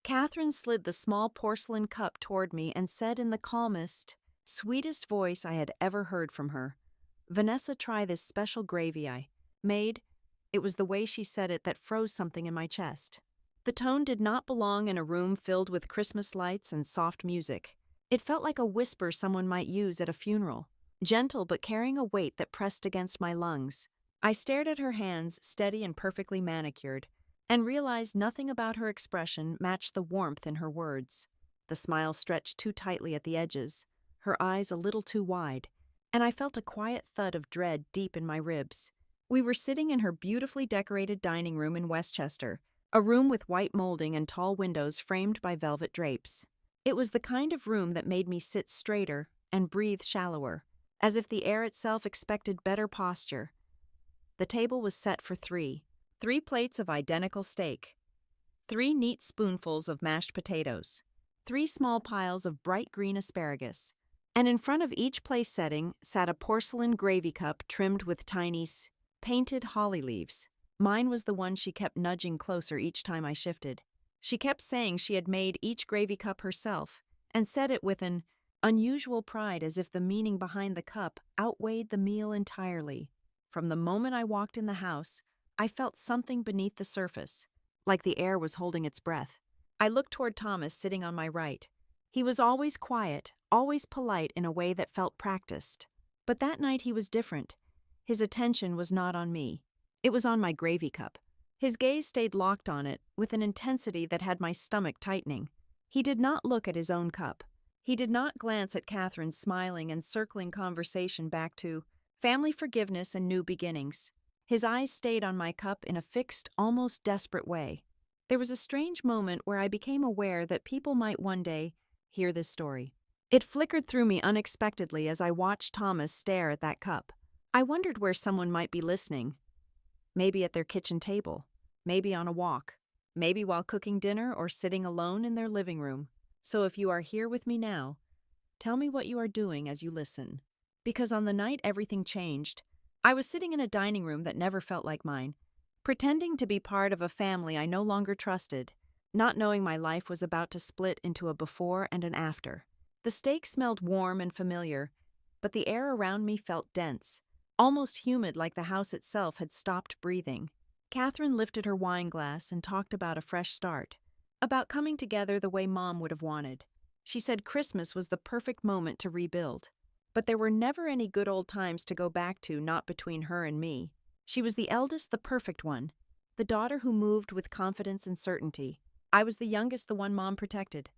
Catherine slid the small porcelain cup toward me and said in the calmest, sweetest voice I had ever heard from her, "Vanessa, try this special gravy I made." It was the way she said it that froze something in my chest. The tone did not belong in a room filled with Christmas lights and soft music. It felt like a whisper someone might use at a funeral, gentle but carrying a weight that pressed against my lungs. I stared at her hands, steady and perfectly manicured, and realized nothing about her expression matched the warmth in her words. The smile stretched too tightly at the edges, her eyes a little too wide, and I felt a quiet thud of dread deep in my ribs. We were sitting in her beautifully decorated dining room in Westchester, a room with white molding and tall windows framed by velvet drapes. It was the kind of room that made me sit straighter and breathe shallower, as if the air itself expected better posture. The table was set for three plates of identical steak, 3 neat spoonfuls of mashed potatoes, 3 small piles of bright green asparagus, and in front of each place setting sat a porcelain gravy cup trimmed with tiny, painted holly leaves. Mine was the one she kept nudging closer each time I shifted. She kept saying she had made each gravy cup herself, and said it with an unusual pride as if the meaning behind the cup outweighed the meal entirely. From the moment I walked in the house, I felt something beneath the surface, like the air was holding its breath. I looked toward Thomas sitting on my right. He was always quiet, always polite in a way that felt practiced. But that night he was different. His attention was not on me. It was on my gravy cup. His gaze stayed locked on it with an intensity that had my stomach tightening. He did not look at his own cup. He did not glance at Catherine's smiling and circling conversation back to family forgiveness and new beginnings. His eyes stayed on my cup in a fixed, almost desperate way. There was a strange moment where I became aware that people might one day hear this story. It flickered through me unexpectedly as I watched Thomas stare at that cup. I wondered where someone might be listening. Maybe at their kitchen table, maybe on a walk, maybe while cooking dinner or sitting alone in their living room. So if you are here with me now, tell me what you are doing as you listen. Because on the night everything changed, I was sitting in a dining room that never felt like mine, pretending to be part of a family I no longer trusted, not knowing my life was about to split into a before and an after. The steak smelled warm and familiar, but the air around me felt dense, almost humid, like the house itself had stopped breathing. Catherine lifted her wine glass and talked about a fresh start, about coming together the way Mom would have wanted. She said Christmas was the perfect moment to rebuild, but there were never any good old times to go back to, not between her and me. She was the eldest, the perfect one, the daughter who moved with confidence and certainty. I was the youngest, the one Mom protected,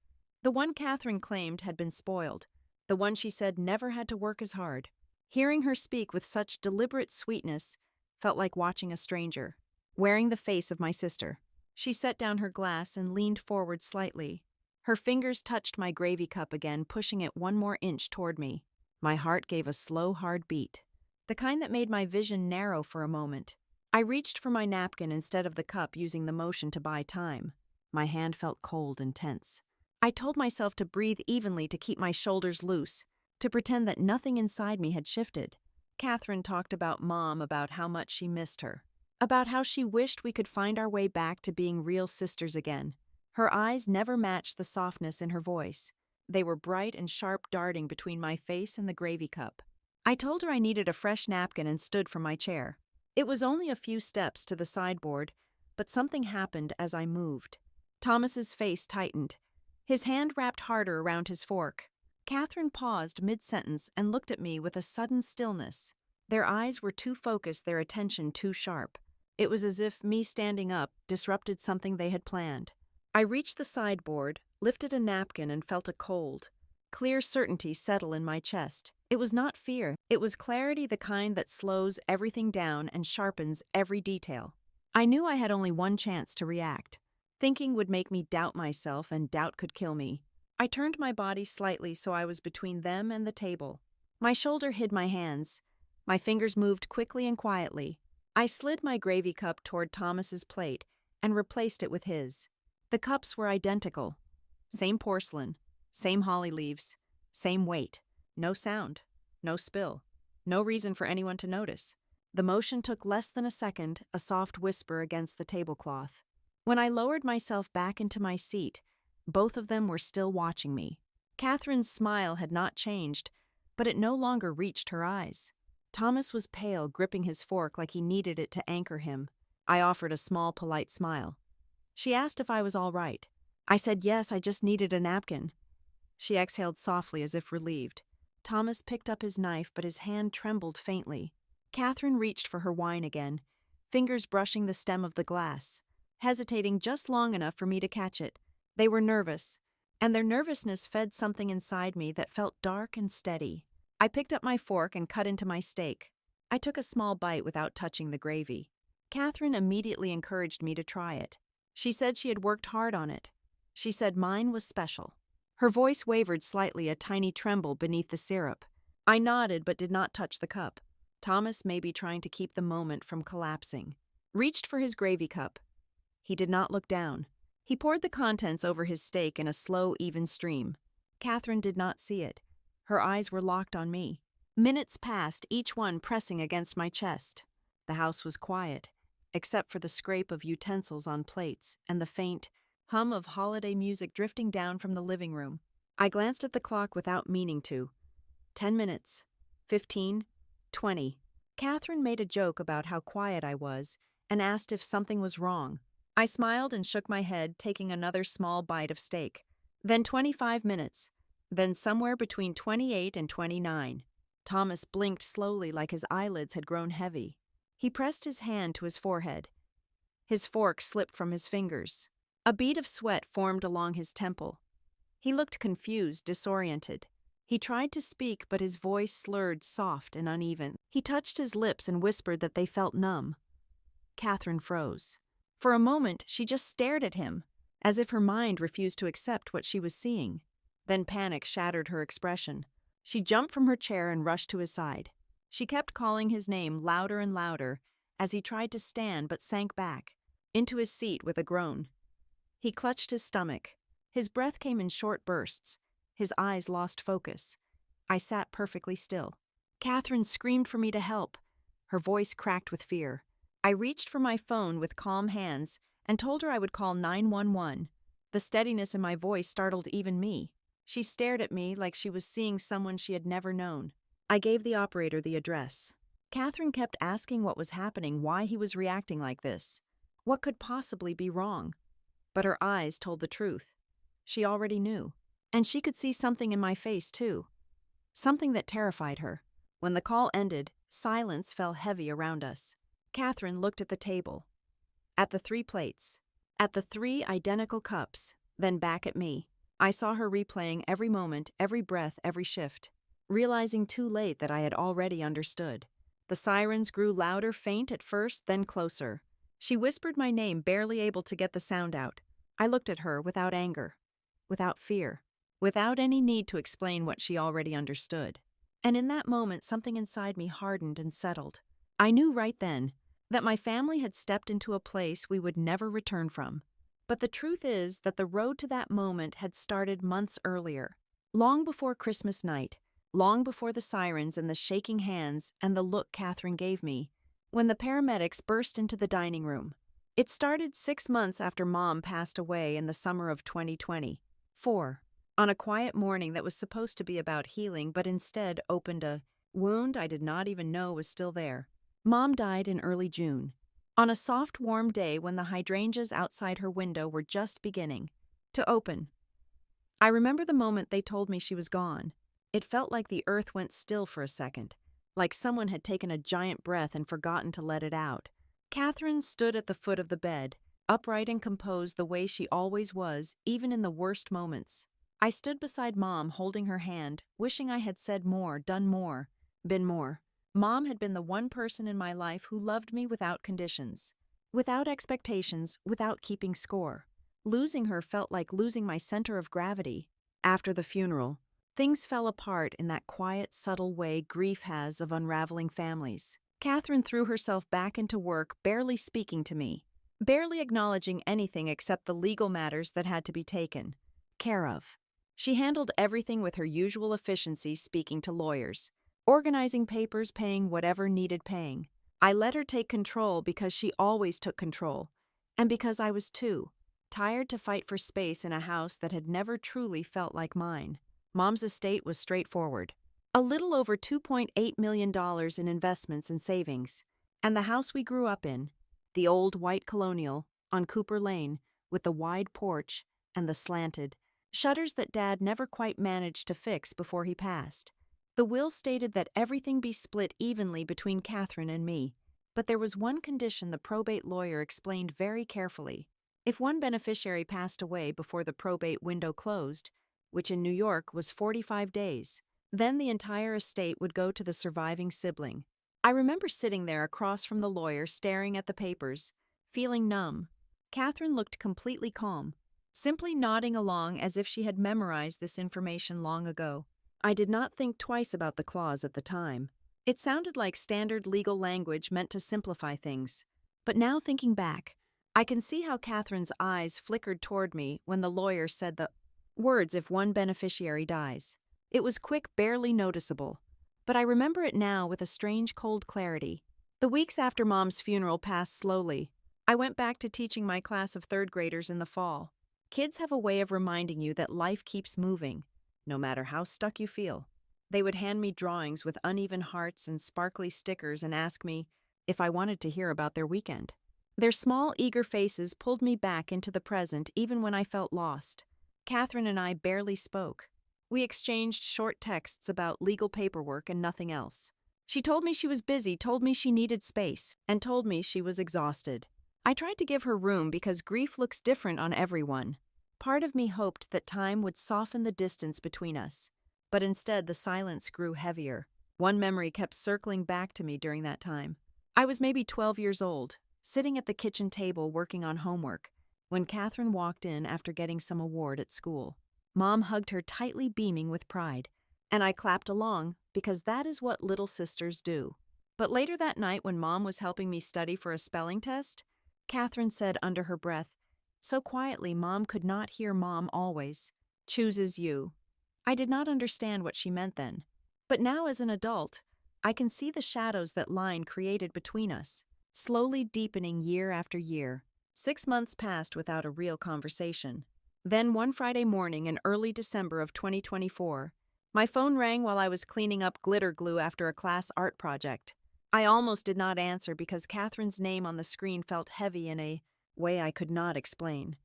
the one Catherine claimed had been spoiled, the one she said never had to work as hard. Hearing her speak with such deliberate sweetness felt like watching a stranger, wearing the face of my sister. She set down her glass and leaned forward slightly. Her fingers touched my gravy cup again, pushing it one more inch toward me. My heart gave a slow, hard beat, the kind that made my vision narrow for a moment. I reached for my napkin instead of the cup, using the motion to buy time. My hand felt cold and tense. I told myself to breathe evenly, to keep my shoulders loose, to pretend that nothing inside me had shifted. Catherine talked about Mom, about how much she missed her, about how she wished we could find our way back to being real sisters again. Her eyes never matched the softness in her voice. They were bright and sharp, darting between my face and the gravy cup. I told her I needed a fresh napkin and stood from my chair. It was only a few steps to the sideboard, but something happened as I moved. Thomas's face tightened. His hand wrapped harder around his fork. Catherine paused mid-sentence and looked at me with a sudden stillness. Their eyes were too focused, their attention too sharp. It was as if me standing up disrupted something they had planned. I reached the sideboard, lifted a napkin, and felt a cold, clear certainty settle in my chest. It was not fear. It was clarity, the kind that slows everything down and sharpens every detail. I knew I had only one chance to react. Thinking would make me doubt myself, and doubt could kill me. I turned my body slightly so I was between them and the table. My shoulder hid my hands. My fingers moved quickly and quietly. I slid my gravy cup toward Thomas's plate and replaced it with his. The cups were identical. Same porcelain, same holly leaves, same weight. No sound, no spill, no reason for anyone to notice. The motion took less than a second, a soft whisper against the tablecloth. When I lowered myself back into my seat, Both of them were still watching me. Catherine's smile had not changed, but it no longer reached her eyes. Thomas was pale, gripping his fork like he needed it to anchor him. I offered a small, polite smile. She asked if I was all right. I said yes, I just needed a napkin. She exhaled softly as if relieved. Thomas picked up his knife, but his hand trembled faintly. Catherine reached for her wine again, fingers brushing the stem of the glass, hesitating just long enough for me to catch it. They were nervous, and their nervousness fed something inside me that felt dark and steady. I picked up my fork and cut into my steak. I took a small bite without touching the gravy. Catherine immediately encouraged me to try it. She said she had worked hard on it. She said mine was special. Her voice wavered slightly, a tiny tremble beneath the syrup. I nodded but did not touch the cup. Thomas, maybe trying to keep the moment from collapsing, reached for his gravy cup. He did not look down. He poured the contents over his steak in a slow, even stream. Catherine did not see it. Her eyes were locked on me. Minutes passed, each one pressing against my chest. The house was quiet, except for the scrape of utensils on plates and the faint hum of holiday music drifting down from the living room. I glanced at the clock without meaning to. 10 minutes. 15. 20. Catherine made a joke about how quiet I was and asked if something was wrong. I smiled and shook my head, taking another small bite of steak. Then 25 minutes. Then somewhere between 28 and 29. Thomas blinked slowly like his eyelids had grown heavy. He pressed his hand to his forehead. His fork slipped from his fingers. A bead of sweat formed along his temple. He looked confused, disoriented. He tried to speak, but his voice slurred, soft and uneven. He touched his lips and whispered that they felt numb. Catherine froze. For a moment, she just stared at him, as if her mind refused to accept what she was seeing. Then panic shattered her expression. She jumped from her chair and rushed to his side. She kept calling his name louder and louder as he tried to stand but sank back into his seat with a groan. He clutched his stomach. His breath came in short bursts. His eyes lost focus. I sat perfectly still. Catherine screamed for me to help. Her voice cracked with fear. I reached for my phone with calm hands and told her I would call 911. The steadiness in my voice startled even me. She stared at me like she was seeing someone she had never known. I gave the operator the address. Catherine kept asking what was happening, why he was reacting like this. What could possibly be wrong? But her eyes told the truth. She already knew. And she could see something in my face, too. Something that terrified her. When the call ended, silence fell heavy around us. Catherine looked at the table, at the 3 plates, at the 3 identical cups, then back at me. I saw her replaying every moment, every breath, every shift, realizing too late that I had already understood. The sirens grew louder, faint at first, then closer. She whispered my name, barely able to get the sound out. I looked at her without anger, without fear, without any need to explain what she already understood. And in that moment, something inside me hardened and settled. I knew right then that my family had stepped into a place we would never return from. But the truth is that the road to that moment had started months earlier, long before Christmas night, long before the sirens and the shaking hands and the look Catherine gave me, when the paramedics burst into the dining room. It started 6 months after Mom passed away in the summer of 2024, on a quiet morning that was supposed to be about healing but instead opened a wound I did not even know was still there. Mom died in early June, on a soft, warm day when the hydrangeas outside her window were just beginning to open. I remember the moment they told me she was gone. It felt like the earth went still for a second, like someone had taken a giant breath and forgotten to let it out. Catherine stood at the foot of the bed, upright and composed the way she always was, even in the worst moments. I stood beside Mom, holding her hand, wishing I had said more, done more, been more. Mom had been the one person in my life who loved me without conditions, without expectations, without keeping score. Losing her felt like losing my center of gravity. After the funeral, things fell apart in that quiet, subtle way grief has of unraveling families. Catherine threw herself back into work, barely speaking to me, barely acknowledging anything except the legal matters that had to be taken care of. She handled everything with her usual efficiency, speaking to lawyers, organizing papers, paying whatever needed paying. I let her take control because she always took control, and because I was too. tired to fight for space in a house that had never truly felt like mine. Mom's estate was straightforward. A little over $2.8 million in investments and savings. And the house we grew up in, the old white colonial, on Cooper Lane, with the wide porch and the slanted shutters that Dad never quite managed to fix before he passed. The will stated that everything be split evenly between Catherine and me, but there was one condition the probate lawyer explained very carefully. If one beneficiary passed away before the probate window closed, which in New York was 45 days, then the entire estate would go to the surviving sibling. I remember sitting there across from the lawyer staring at the papers, feeling numb. Catherine looked completely calm, simply nodding along as if she had memorized this information long ago. I did not think twice about the clause at the time. It sounded like standard legal language meant to simplify things. But now thinking back, I can see how Catherine's eyes flickered toward me when the lawyer said the words "if one beneficiary dies." It was quick, barely noticeable. But I remember it now with a strange cold clarity. The weeks after Mom's funeral passed slowly. I went back to teaching my class of third graders in the fall. Kids have a way of reminding you that life keeps moving, no matter how stuck you feel. They would hand me drawings with uneven hearts and sparkly stickers and ask me if I wanted to hear about their weekend. Their small, eager faces pulled me back into the present even when I felt lost. Catherine and I barely spoke. We exchanged short texts about legal paperwork and nothing else. She told me she was busy, told me she needed space, and told me she was exhausted. I tried to give her room because grief looks different on everyone. Part of me hoped that time would soften the distance between us, but instead the silence grew heavier. One memory kept circling back to me during that time. I was maybe 12 years old, sitting at the kitchen table working on homework, when Catherine walked in after getting some award at school. Mom hugged her tightly, beaming with pride, and I clapped along because that is what little sisters do. But later that night when Mom was helping me study for a spelling test, Catherine said under her breath, so quietly Mom could not hear Mom always, "Chooses you." I did not understand what she meant then. But now as an adult, I can see the shadows that line created between us, slowly deepening year after year. 6 months passed without a real conversation. Then one Friday morning in early December of 2024, my phone rang while I was cleaning up glitter glue after a class art project. I almost did not answer because Catherine's name on the screen felt heavy in a way I could not explain.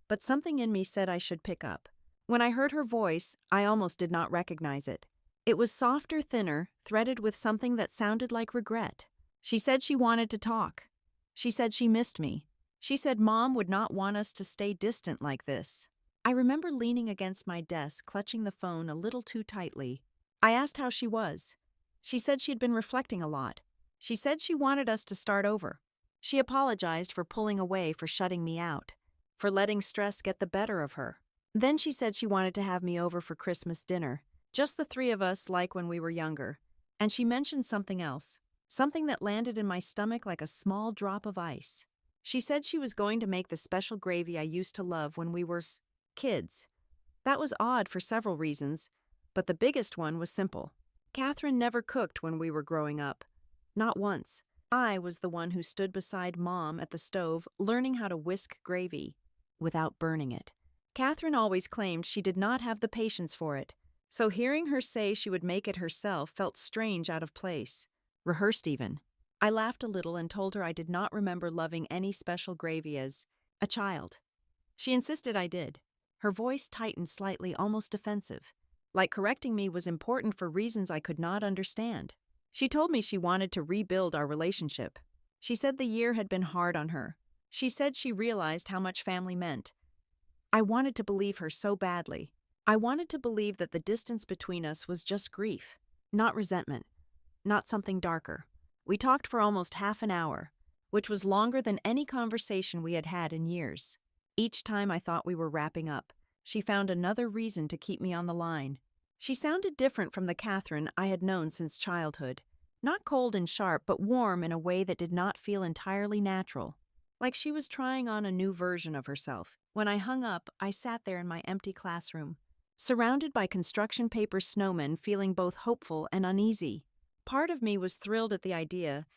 But something in me said I should pick up. When I heard her voice, I almost did not recognize it. It was softer, thinner, threaded with something that sounded like regret. She said she wanted to talk. She said she missed me. She said Mom would not want us to stay distant like this. I remember leaning against my desk, clutching the phone a little too tightly. I asked how she was. She said she had been reflecting a lot. She said she wanted us to start over. She apologized for pulling away, for shutting me out, for letting stress get the better of her. Then she said she wanted to have me over for Christmas dinner, just the three of us like when we were younger. And she mentioned something else, something that landed in my stomach like a small drop of ice. She said she was going to make the special gravy I used to love when we were kids. That was odd for several reasons, but the biggest one was simple. Catherine never cooked when we were growing up. Not once. I was the one who stood beside Mom at the stove, learning how to whisk gravy without burning it. Catherine always claimed she did not have the patience for it, so hearing her say she would make it herself felt strange, out of place. Rehearsed even. I laughed a little and told her I did not remember loving any special gravy as a child. She insisted I did. Her voice tightened slightly, almost defensive, like correcting me was important for reasons I could not understand. She told me she wanted to rebuild our relationship. She said the year had been hard on her. She said she realized how much family meant. I wanted to believe her so badly. I wanted to believe that the distance between us was just grief, not resentment, not something darker. We talked for almost half an hour, which was longer than any conversation we had had in years. Each time I thought we were wrapping up, she found another reason to keep me on the line. She sounded different from the Catherine I had known since childhood. Not cold and sharp, but warm in a way that did not feel entirely natural. Like she was trying on a new version of herself. When I hung up, I sat there in my empty classroom, surrounded by construction paper snowmen, feeling both hopeful and uneasy. Part of me was thrilled at the idea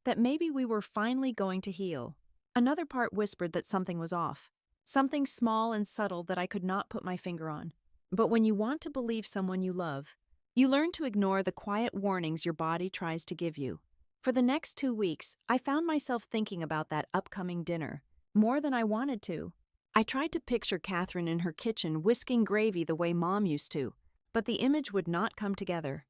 that maybe we were finally going to heal. Another part whispered that something was off. Something small and subtle that I could not put my finger on. But when you want to believe someone you love, you learn to ignore the quiet warnings your body tries to give you. For the next 2 weeks, I found myself thinking about that upcoming dinner, more than I wanted to. I tried to picture Catherine in her kitchen whisking gravy the way Mom used to, but the image would not come together.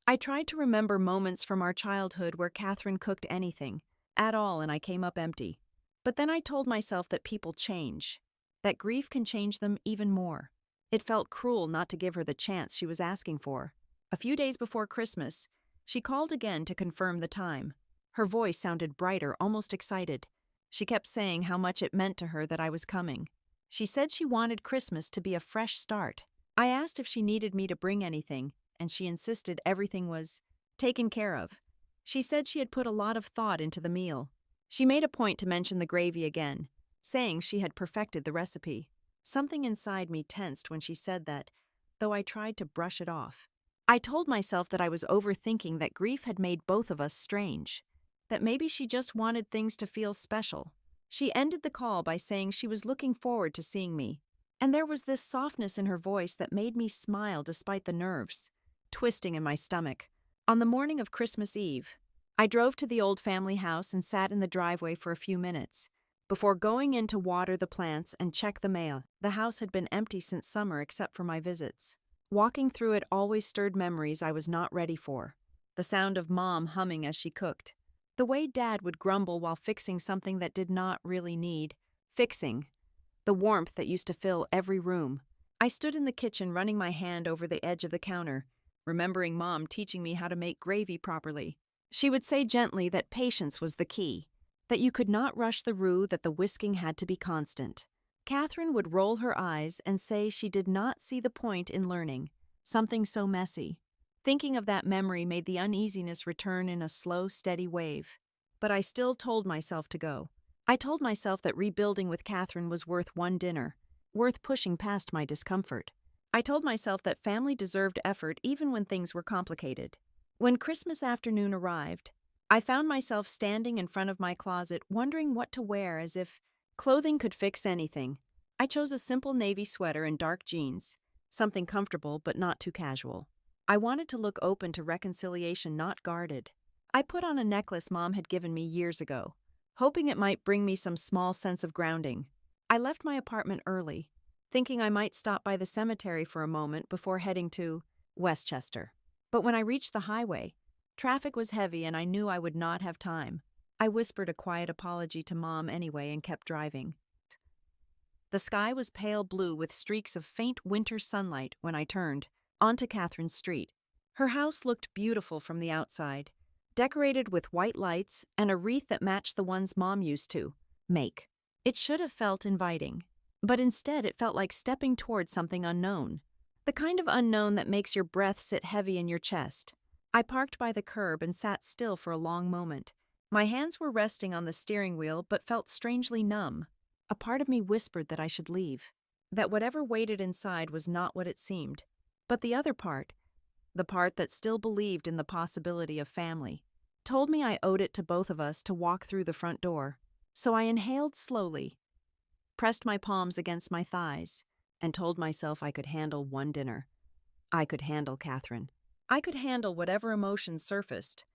I tried to remember moments from our childhood where Catherine cooked anything, at all, and I came up empty. But then I told myself that people change, that grief can change them even more. It felt cruel not to give her the chance she was asking for. A few days before Christmas, she called again to confirm the time. Her voice sounded brighter, almost excited. She kept saying how much it meant to her that I was coming. She said she wanted Christmas to be a fresh start. I asked if she needed me to bring anything, and she insisted everything was taken care of. She said she had put a lot of thought into the meal. She made a point to mention the gravy again, saying she had perfected the recipe. Something inside me tensed when she said that, though I tried to brush it off. I told myself that I was overthinking, that grief had made both of us strange, that maybe she just wanted things to feel special. She ended the call by saying she was looking forward to seeing me, and there was this softness in her voice that made me smile despite the nerves twisting in my stomach. On the morning of Christmas Eve, I drove to the old family house and sat in the driveway for a few minutes. Before going in to water the plants and check the mail, the house had been empty since summer except for my visits. Walking through it always stirred memories I was not ready for. The sound of Mom humming as she cooked. The way Dad would grumble while fixing something that did not really need fixing. The warmth that used to fill every room. I stood in the kitchen running my hand over the edge of the counter, remembering Mom teaching me how to make gravy properly. She would say gently that patience was the key, that you could not rush the roux, that the whisking had to be constant. Catherine would roll her eyes and say she did not see the point in learning something so messy. Thinking of that memory made the uneasiness return in a slow, steady wave. But I still told myself to go. I told myself that rebuilding with Catherine was worth one dinner, worth pushing past my discomfort. I told myself that family deserved effort even when things were complicated. When Christmas afternoon arrived, I found myself standing in front of my closet wondering what to wear, as if clothing could fix anything. I chose a simple navy sweater and dark jeans, something comfortable but not too casual. I wanted to look open to reconciliation, not guarded. I put on a necklace Mom had given me years ago, hoping it might bring me some small sense of grounding. I left my apartment early, thinking I might stop by the cemetery for a moment before heading to Westchester. But when I reached the highway, traffic was heavy and I knew I would not have time. I whispered a quiet apology to Mom anyway and kept driving. The sky was pale blue with streaks of faint winter sunlight when I turned onto Catherine's street. Her house looked beautiful from the outside, decorated with white lights and a wreath that matched the ones Mom used to make. It should have felt inviting, but instead it felt like stepping towards something unknown. The kind of unknown that makes your breath sit heavy in your chest. I parked by the curb and sat still for a long moment. My hands were resting on the steering wheel but felt strangely numb. A part of me whispered that I should leave, that whatever waited inside was not what it seemed. But the other part, the part that still believed in the possibility of family, told me I owed it to both of us to walk through the front door. So I inhaled slowly, pressed my palms against my thighs, and told myself I could handle one dinner. I could handle Catherine. I could handle whatever emotions surfaced.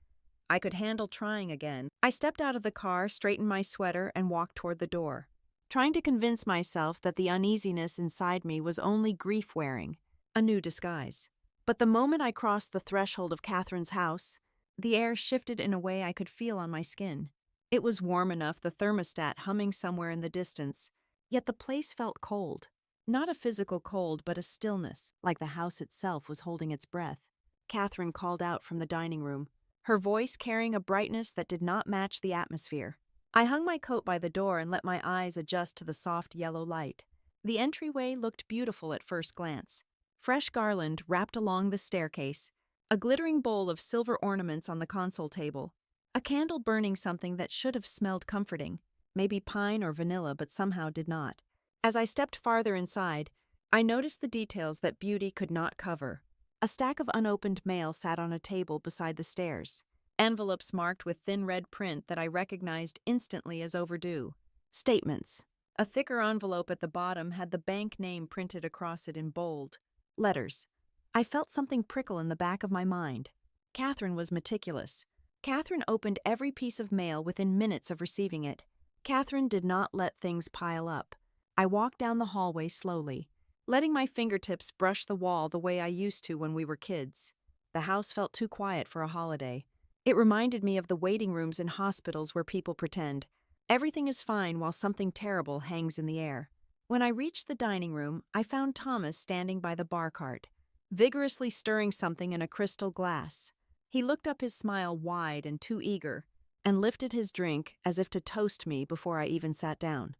I could handle trying again. I stepped out of the car, straightened my sweater, and walked toward the door, trying to convince myself that the uneasiness inside me was only grief wearing a new disguise. But the moment I crossed the threshold of Catherine's house, the air shifted in a way I could feel on my skin. It was warm enough, the thermostat humming somewhere in the distance, yet the place felt cold. Not a physical cold, but a stillness, like the house itself was holding its breath. Catherine called out from the dining room, her voice carrying a brightness that did not match the atmosphere. I hung my coat by the door and let my eyes adjust to the soft yellow light. The entryway looked beautiful at first glance. Fresh garland wrapped along the staircase, a glittering bowl of silver ornaments on the console table, a candle burning something that should have smelled comforting, maybe pine or vanilla, but somehow did not. As I stepped farther inside, I noticed the details that beauty could not cover. A stack of unopened mail sat on a table beside the stairs, envelopes marked with thin red print that I recognized instantly as overdue. Statements. A thicker envelope at the bottom had the bank name printed across it in bold letters. I felt something prickle in the back of my mind. Catherine was meticulous. Catherine opened every piece of mail within minutes of receiving it. Catherine did not let things pile up. I walked down the hallway slowly, letting my fingertips brush the wall the way I used to when we were kids. The house felt too quiet for a holiday. It reminded me of the waiting rooms in hospitals where people pretend everything is fine while something terrible hangs in the air. When I reached the dining room, I found Thomas standing by the bar cart, vigorously stirring something in a crystal glass. He looked up, his smile wide and too eager, and lifted his drink as if to toast me before I even sat down.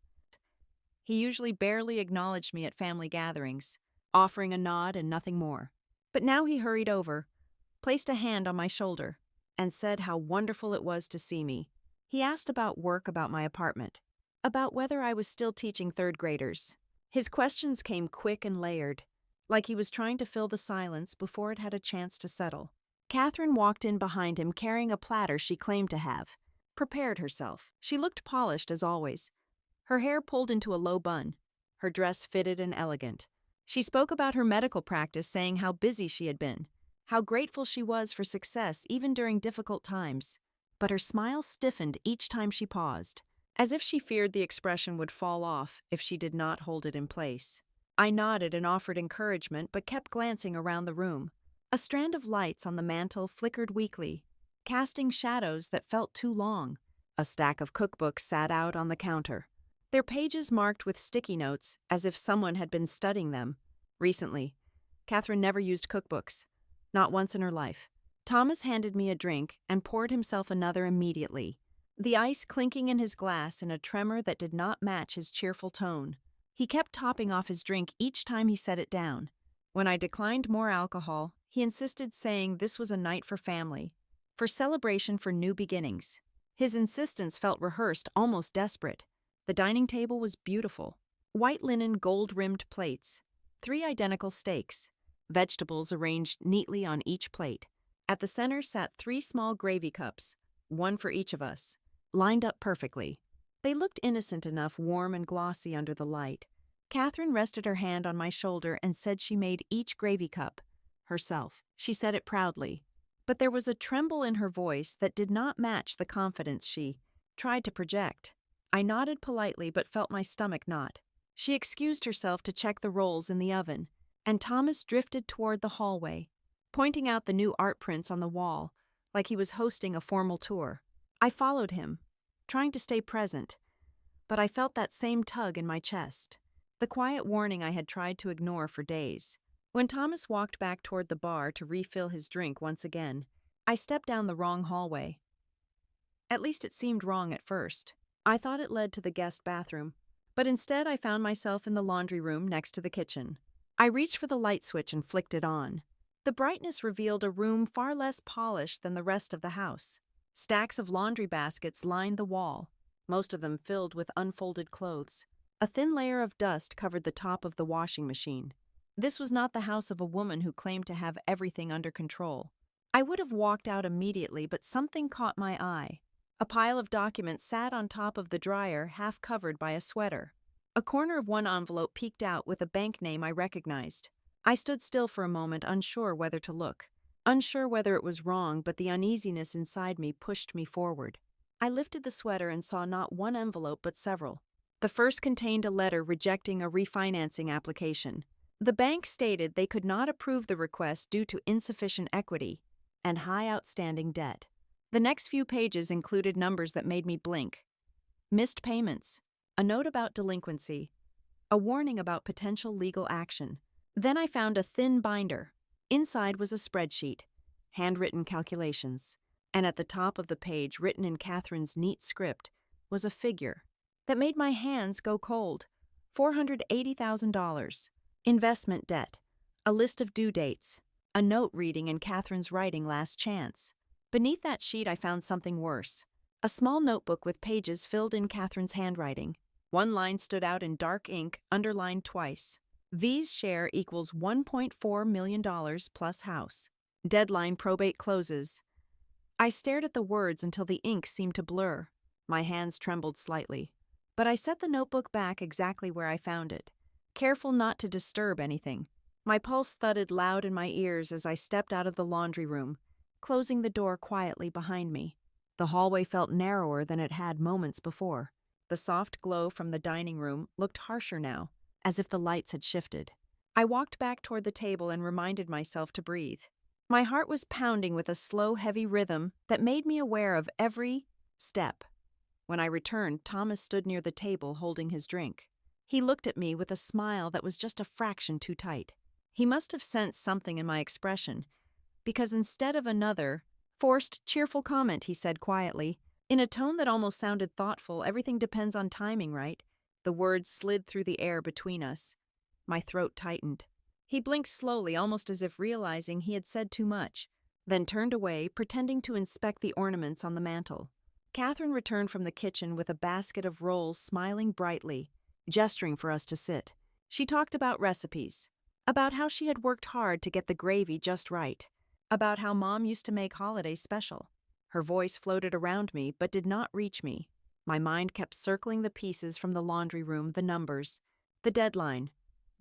He usually barely acknowledged me at family gatherings, offering a nod and nothing more. But now he hurried over, placed a hand on my shoulder, and said how wonderful it was to see me. He asked about work, about my apartment, about whether I was still teaching third graders. His questions came quick and layered, like he was trying to fill the silence before it had a chance to settle. Catherine walked in behind him carrying a platter she claimed to have prepared herself. She looked polished as always, her hair pulled into a low bun, her dress fitted and elegant. She spoke about her medical practice, saying how busy she had been, how grateful she was for success even during difficult times. But her smile stiffened each time she paused, as if she feared the expression would fall off if she did not hold it in place. I nodded and offered encouragement, but kept glancing around the room. A strand of lights on the mantel flickered weakly, casting shadows that felt too long. A stack of cookbooks sat out on the counter, their pages marked with sticky notes as if someone had been studying them. Recently, Catherine never used cookbooks, not once in her life. Thomas handed me a drink and poured himself another immediately, the ice clinking in his glass in a tremor that did not match his cheerful tone. He kept topping off his drink each time he set it down. When I declined more alcohol, he insisted, saying this was a night for family, for celebration, for new beginnings. His insistence felt rehearsed, almost desperate. The dining table was beautiful. White linen, gold-rimmed plates, 3 identical steaks, vegetables arranged neatly on each plate. At the center sat 3 small gravy cups, one for each of us, lined up perfectly. They looked innocent enough, warm and glossy under the light. Catherine rested her hand on my shoulder and said she made each gravy cup herself. She said it proudly, but there was a tremble in her voice that did not match the confidence she tried to project. I nodded politely but felt my stomach knot. She excused herself to check the rolls in the oven, and Thomas drifted toward the hallway, pointing out the new art prints on the wall, like he was hosting a formal tour. I followed him, trying to stay present, but I felt that same tug in my chest, the quiet warning I had tried to ignore for days. When Thomas walked back toward the bar to refill his drink once again, I stepped down the wrong hallway. At least it seemed wrong at first. I thought it led to the guest bathroom, but instead I found myself in the laundry room next to the kitchen. I reached for the light switch and flicked it on. The brightness revealed a room far less polished than the rest of the house. Stacks of laundry baskets lined the wall, most of them filled with unfolded clothes. A thin layer of dust covered the top of the washing machine. This was not the house of a woman who claimed to have everything under control. I would have walked out immediately, but something caught my eye. A pile of documents sat on top of the dryer, half covered by a sweater. A corner of one envelope peeked out with a bank name I recognized. I stood still for a moment, unsure whether to look. Unsure whether it was wrong, but the uneasiness inside me pushed me forward. I lifted the sweater and saw not one envelope but several. The first contained a letter rejecting a refinancing application. The bank stated they could not approve the request due to insufficient equity and high outstanding debt. The next few pages included numbers that made me blink. Missed payments, a note about delinquency, a warning about potential legal action. Then I found a thin binder. Inside was a spreadsheet, handwritten calculations, and at the top of the page, written in Catherine's neat script, was a figure that made my hands go cold. $480,000. Investment debt, a list of due dates, a note reading in Catherine's writing, last chance. Beneath that sheet I found something worse. A small notebook with pages filled in Catherine's handwriting. One line stood out in dark ink, underlined twice. V's share equals $1.4 million plus house. Deadline probate closes. I stared at the words until the ink seemed to blur. My hands trembled slightly. but I set the notebook back exactly where I found it, careful not to disturb anything. My pulse thudded loud in my ears as I stepped out of the laundry room, closing the door quietly behind me. The hallway felt narrower than it had moments before. The soft glow from the dining room looked harsher now, as if the lights had shifted. I walked back toward the table and reminded myself to breathe. My heart was pounding with a slow, heavy rhythm that made me aware of every step. When I returned, Thomas stood near the table holding his drink. He looked at me with a smile that was just a fraction too tight. He must have sensed something in my expression, because instead of another, forced, cheerful comment, he said quietly, in a tone that almost sounded thoughtful, "Everything depends on timing, right?" The words slid through the air between us. My throat tightened. He blinked slowly, almost as if realizing he had said too much, then turned away, pretending to inspect the ornaments on the mantel. Catherine returned from the kitchen with a basket of rolls, smiling brightly, gesturing for us to sit. She talked about recipes, about how she had worked hard to get the gravy just right, about how Mom used to make holidays special. Her voice floated around me but did not reach me. My mind kept circling the pieces from the laundry room, the numbers, the deadline,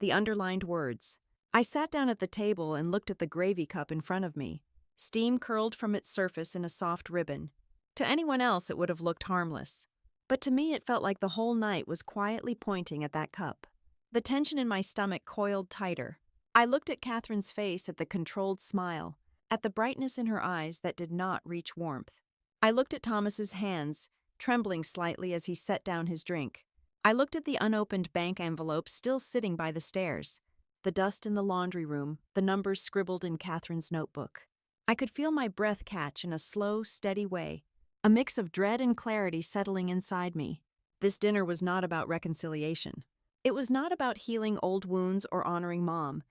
the underlined words. I sat down at the table and looked at the gravy cup in front of me. Steam curled from its surface in a soft ribbon. To anyone else it would have looked harmless, but to me it felt like the whole night was quietly pointing at that cup. The tension in my stomach coiled tighter. I looked at Catherine's face, at the controlled smile, at the brightness in her eyes that did not reach warmth. I looked at Thomas's hands, trembling slightly as he set down his drink. I looked at the unopened bank envelope still sitting by the stairs, the dust in the laundry room, the numbers scribbled in Catherine's notebook. I could feel my breath catch in a slow, steady way, a mix of dread and clarity settling inside me. This dinner was not about reconciliation. It was not about healing old wounds or honoring Mom.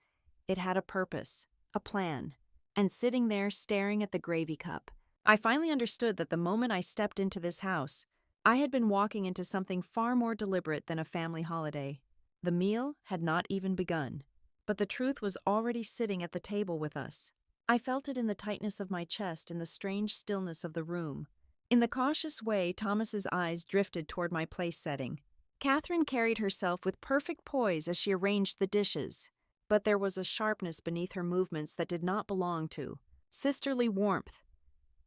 It had a purpose, a plan, and sitting there staring at the gravy cup, I finally understood that the moment I stepped into this house, I had been walking into something far more deliberate than a family holiday. The meal had not even begun, but the truth was already sitting at the table with us. I felt it in the tightness of my chest, in the strange stillness of the room. In the cautious way, Thomas's eyes drifted toward my place setting. Catherine carried herself with perfect poise as she arranged the dishes, but there was a sharpness beneath her movements that did not belong to sisterly warmth.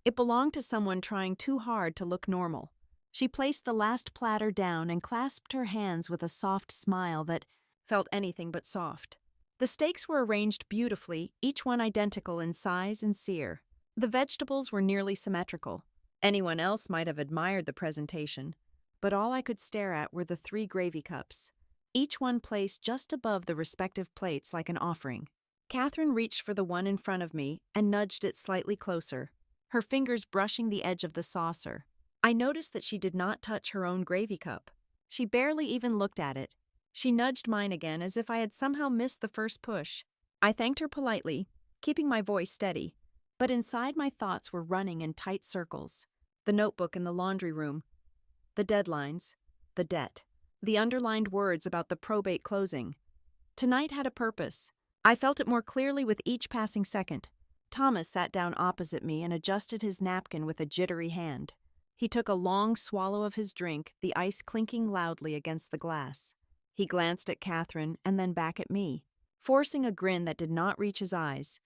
It belonged to someone trying too hard to look normal. She placed the last platter down and clasped her hands with a soft smile that felt anything but soft. The steaks were arranged beautifully, each one identical in size and sear. The vegetables were nearly symmetrical. Anyone else might have admired the presentation, but all I could stare at were the 3 gravy cups, each one placed just above the respective plates like an offering. Catherine reached for the one in front of me and nudged it slightly closer, her fingers brushing the edge of the saucer. I noticed that she did not touch her own gravy cup. She barely even looked at it. She nudged mine again as if I had somehow missed the first push. I thanked her politely, keeping my voice steady, but inside my thoughts were running in tight circles. The notebook in the laundry room, the deadlines, the debt, the underlined words about the probate closing. Tonight had a purpose. I felt it more clearly with each passing second. Thomas sat down opposite me and adjusted his napkin with a jittery hand. He took a long swallow of his drink, the ice clinking loudly against the glass. He glanced at Catherine and then back at me, forcing a grin that did not reach his eyes.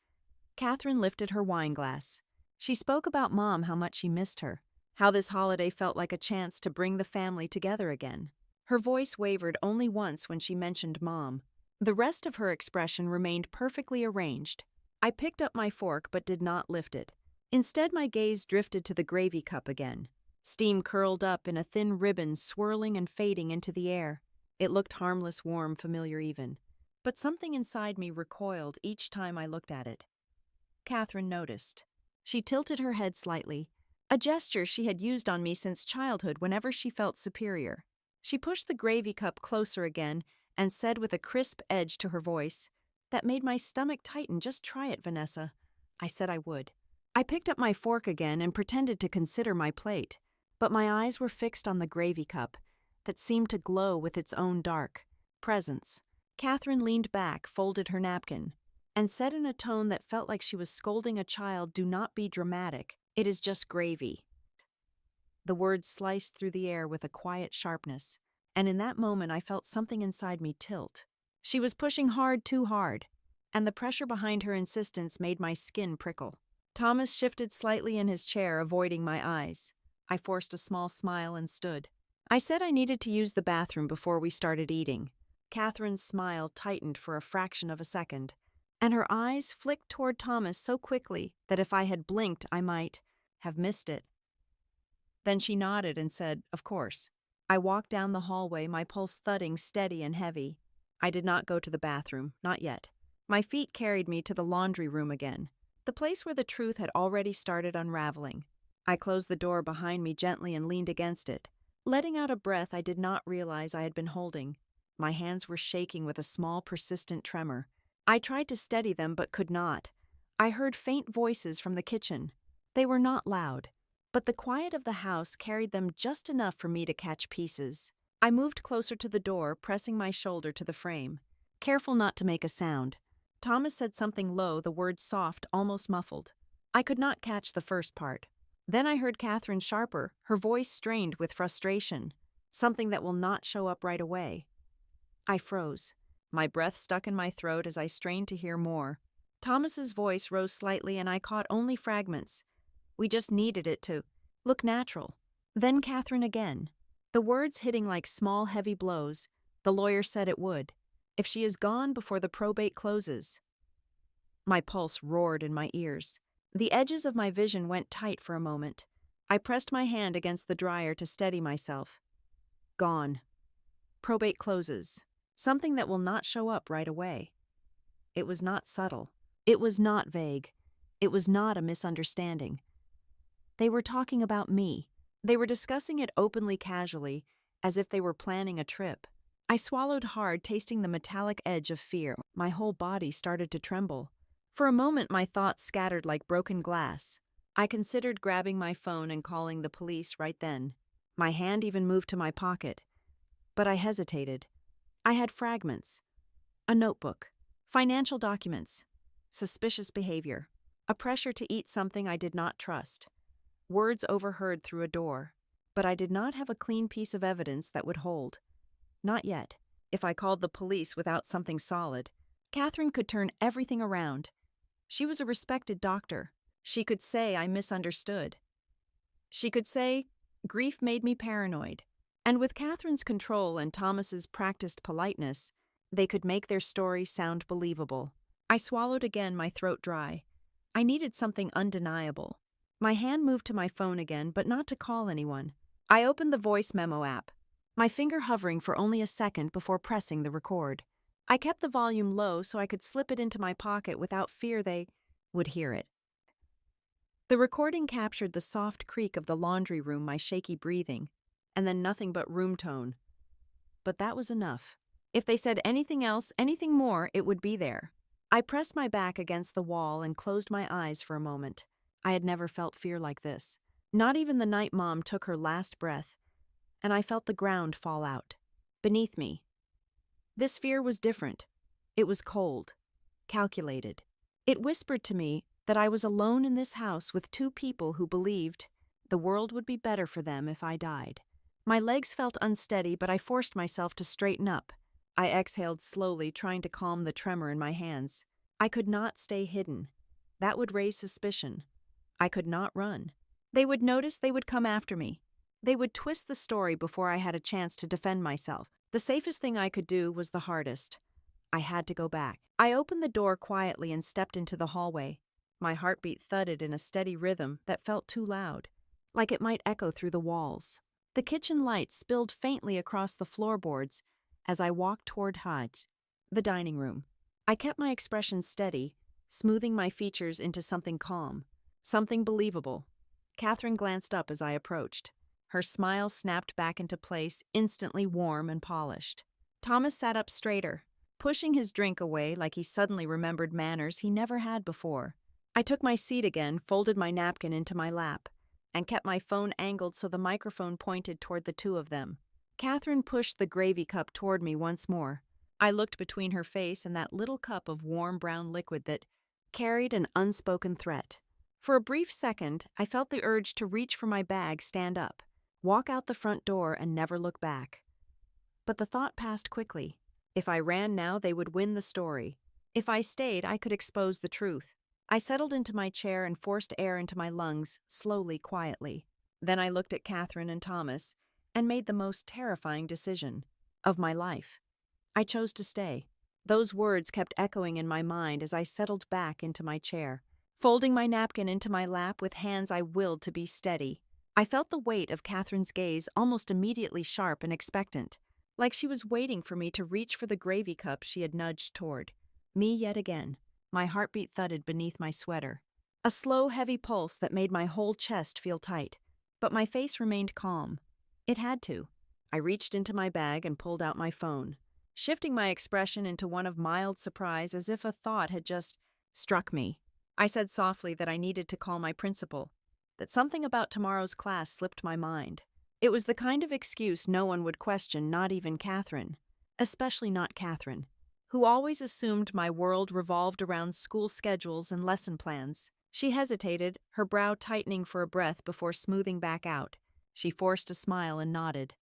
Catherine lifted her wine glass. She spoke about Mom, how much she missed her, how this holiday felt like a chance to bring the family together again. Her voice wavered only once when she mentioned Mom. The rest of her expression remained perfectly arranged. I picked up my fork but did not lift it. Instead, my gaze drifted to the gravy cup again. Steam curled up in a thin ribbon, swirling and fading into the air. It looked harmless, warm, familiar even. But something inside me recoiled each time I looked at it. Catherine noticed. She tilted her head slightly, a gesture she had used on me since childhood whenever she felt superior. She pushed the gravy cup closer again and said with a crisp edge to her voice, "That made my stomach tighten. Just try it, Vanessa." I said I would. I picked up my fork again and pretended to consider my plate, but my eyes were fixed on the gravy cup that seemed to glow with its own dark presence. Catherine leaned back, folded her napkin, and said in a tone that felt like she was scolding a child, "Do not be dramatic. It is just gravy." The words sliced through the air with a quiet sharpness, and in that moment I felt something inside me tilt. She was pushing hard, too hard, and the pressure behind her insistence made my skin prickle. Thomas shifted slightly in his chair, avoiding my eyes. I forced a small smile and stood. I said I needed to use the bathroom before we started eating. Catherine's smile tightened for a fraction of a second, and her eyes flicked toward Thomas so quickly that if I had blinked, I might have missed it. Then she nodded and said, "Of course." I walked down the hallway, my pulse thudding steady and heavy. I did not go to the bathroom, not yet. My feet carried me to the laundry room again, the place where the truth had already started unraveling. I closed the door behind me gently and leaned against it, letting out a breath I did not realize I had been holding. My hands were shaking with a small, persistent tremor. I tried to steady them but could not. I heard faint voices from the kitchen. They were not loud, but the quiet of the house carried them just enough for me to catch pieces. I moved closer to the door, pressing my shoulder to the frame, careful not to make a sound. Thomas said something low, the words soft, almost muffled. I could not catch the first part. Then I heard Catherine sharper, her voice strained with frustration, something that will not show up right away. I froze. My breath stuck in my throat as I strained to hear more. Thomas's voice rose slightly and I caught only fragments. We just needed it to look natural. Then Catherine again. The words hitting like small, heavy blows. The lawyer said it would, if she is gone before the probate closes. My pulse roared in my ears. The edges of my vision went tight for a moment. I pressed my hand against the dryer to steady myself. Gone. Probate closes. Something that will not show up right away. It was not subtle. It was not vague. It was not a misunderstanding. They were talking about me. They were discussing it openly, casually, as if they were planning a trip. I swallowed hard, tasting the metallic edge of fear. My whole body started to tremble. For a moment, my thoughts scattered like broken glass. I considered grabbing my phone and calling the police right then. My hand even moved to my pocket. But I hesitated. I had fragments. A notebook. Financial documents. Suspicious behavior. A pressure to eat something I did not trust. Words overheard through a door. But I did not have a clean piece of evidence that would hold. Not yet. If I called the police without something solid, Catherine could turn everything around. She was a respected doctor. She could say I misunderstood. She could say grief made me paranoid. And with Catherine's control and Thomas's practiced politeness, they could make their story sound believable. I swallowed again, my throat dry. I needed something undeniable. My hand moved to my phone again, but not to call anyone. I opened the voice memo app, my finger hovering for only a second before pressing the record. I kept the volume low so I could slip it into my pocket without fear they would hear it. The recording captured the soft creak of the laundry room, my shaky breathing, and then nothing but room tone. But that was enough. If they said anything else, anything more, it would be there. I pressed my back against the wall and closed my eyes for a moment. I had never felt fear like this. Not even the night Mom took her last breath, and I felt the ground fall out beneath me. This fear was different. It was cold, calculated. It whispered to me that I was alone in this house with two people who believed the world would be better for them if I died. My legs felt unsteady, but I forced myself to straighten up. I exhaled slowly, trying to calm the tremor in my hands. I could not stay hidden. That would raise suspicion. I could not run. They would notice, they would come after me. They would twist the story before I had a chance to defend myself. The safest thing I could do was the hardest. I had to go back. I opened the door quietly and stepped into the hallway. My heartbeat thudded in a steady rhythm that felt too loud, like it might echo through the walls. The kitchen light spilled faintly across the floorboards as I walked toward the dining room. I kept my expression steady, smoothing my features into something calm, something believable. Catherine glanced up as I approached. Her smile snapped back into place, instantly warm and polished. Thomas sat up straighter, pushing his drink away like he suddenly remembered manners he never had before. I took my seat again, folded my napkin into my lap, and kept my phone angled so the microphone pointed toward the two of them. Catherine pushed the gravy cup toward me once more. I looked between her face and that little cup of warm brown liquid that carried an unspoken threat. For a brief second, I felt the urge to reach for my bag, stand up, walk out the front door, and never look back. But the thought passed quickly. If I ran now, they would win the story. If I stayed, I could expose the truth. I settled into my chair and forced air into my lungs, slowly, quietly. Then I looked at Catherine and Thomas and made the most terrifying decision of my life. I chose to stay. Those words kept echoing in my mind as I settled back into my chair, folding my napkin into my lap with hands I willed to be steady. I felt the weight of Catherine's gaze almost immediately sharp and expectant, like she was waiting for me to reach for the gravy cup she had nudged toward. Me yet again. My heartbeat thudded beneath my sweater. A slow, heavy pulse that made my whole chest feel tight. But my face remained calm. It had to. I reached into my bag and pulled out my phone, shifting my expression into one of mild surprise as if a thought had just struck me. I said softly that I needed to call my principal, that something about tomorrow's class slipped my mind. It was the kind of excuse no one would question, not even Catherine. Especially not Catherine, who always assumed my world revolved around school schedules and lesson plans. She hesitated, her brow tightening for a breath before smoothing back out. She forced a smile and nodded.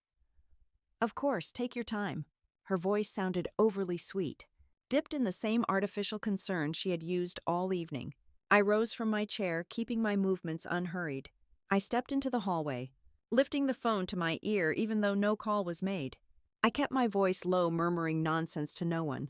Of course, take your time. Her voice sounded overly sweet, dipped in the same artificial concern she had used all evening. I rose from my chair, keeping my movements unhurried. I stepped into the hallway, lifting the phone to my ear even though no call was made. I kept my voice low, murmuring nonsense to no one,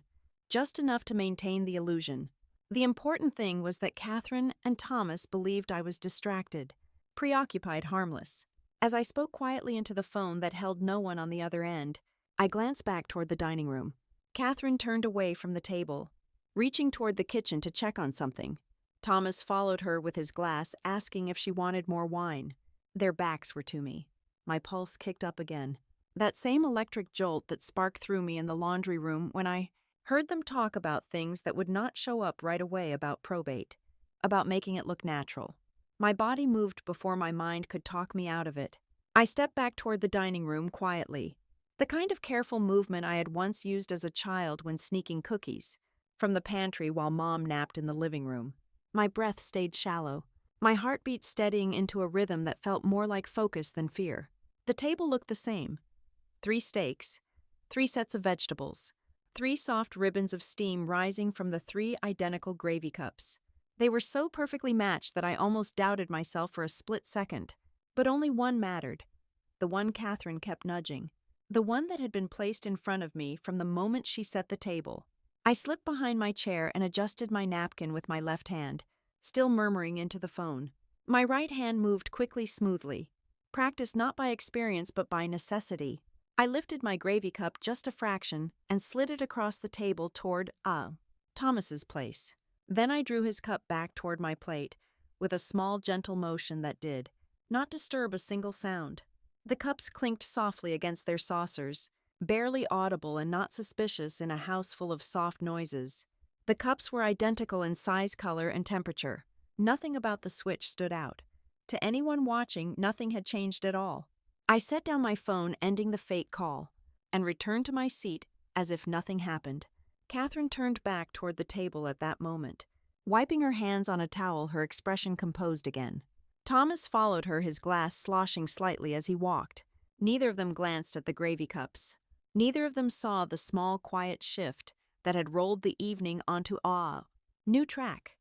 just enough to maintain the illusion. The important thing was that Catherine and Thomas believed I was distracted, preoccupied, harmless. As I spoke quietly into the phone that held no one on the other end, I glanced back toward the dining room. Catherine turned away from the table, reaching toward the kitchen to check on something. Thomas followed her with his glass, asking if she wanted more wine. Their backs were to me. My pulse kicked up again. That same electric jolt that sparked through me in the laundry room when I heard them talk about things that would not show up right away, about probate, about making it look natural. My body moved before my mind could talk me out of it. I stepped back toward the dining room quietly, the kind of careful movement I had once used as a child when sneaking cookies from the pantry while Mom napped in the living room. My breath stayed shallow, my heartbeat steadying into a rhythm that felt more like focus than fear. The table looked the same. 3 steaks, 3 sets of vegetables, 3 soft ribbons of steam rising from the 3 identical gravy cups. They were so perfectly matched that I almost doubted myself for a split second. But only one mattered. The one Catherine kept nudging. The one that had been placed in front of me from the moment she set the table. I slipped behind my chair and adjusted my napkin with my left hand, still murmuring into the phone. My right hand moved quickly, smoothly. Practiced not by experience but by necessity. I lifted my gravy cup just a fraction and slid it across the table toward, Thomas's place. Then I drew his cup back toward my plate, with a small, gentle motion that did not disturb a single sound. The cups clinked softly against their saucers, barely audible and not suspicious in a house full of soft noises. The cups were identical in size, color, and temperature. Nothing about the switch stood out. To anyone watching, nothing had changed at all. I set down my phone, ending the fake call, and returned to my seat as if nothing happened. Catherine turned back toward the table at that moment, wiping her hands on a towel, her expression composed again. Thomas followed her, his glass sloshing slightly as he walked. Neither of them glanced at the gravy cups. Neither of them saw the small, quiet shift that had rolled the evening onto a new track.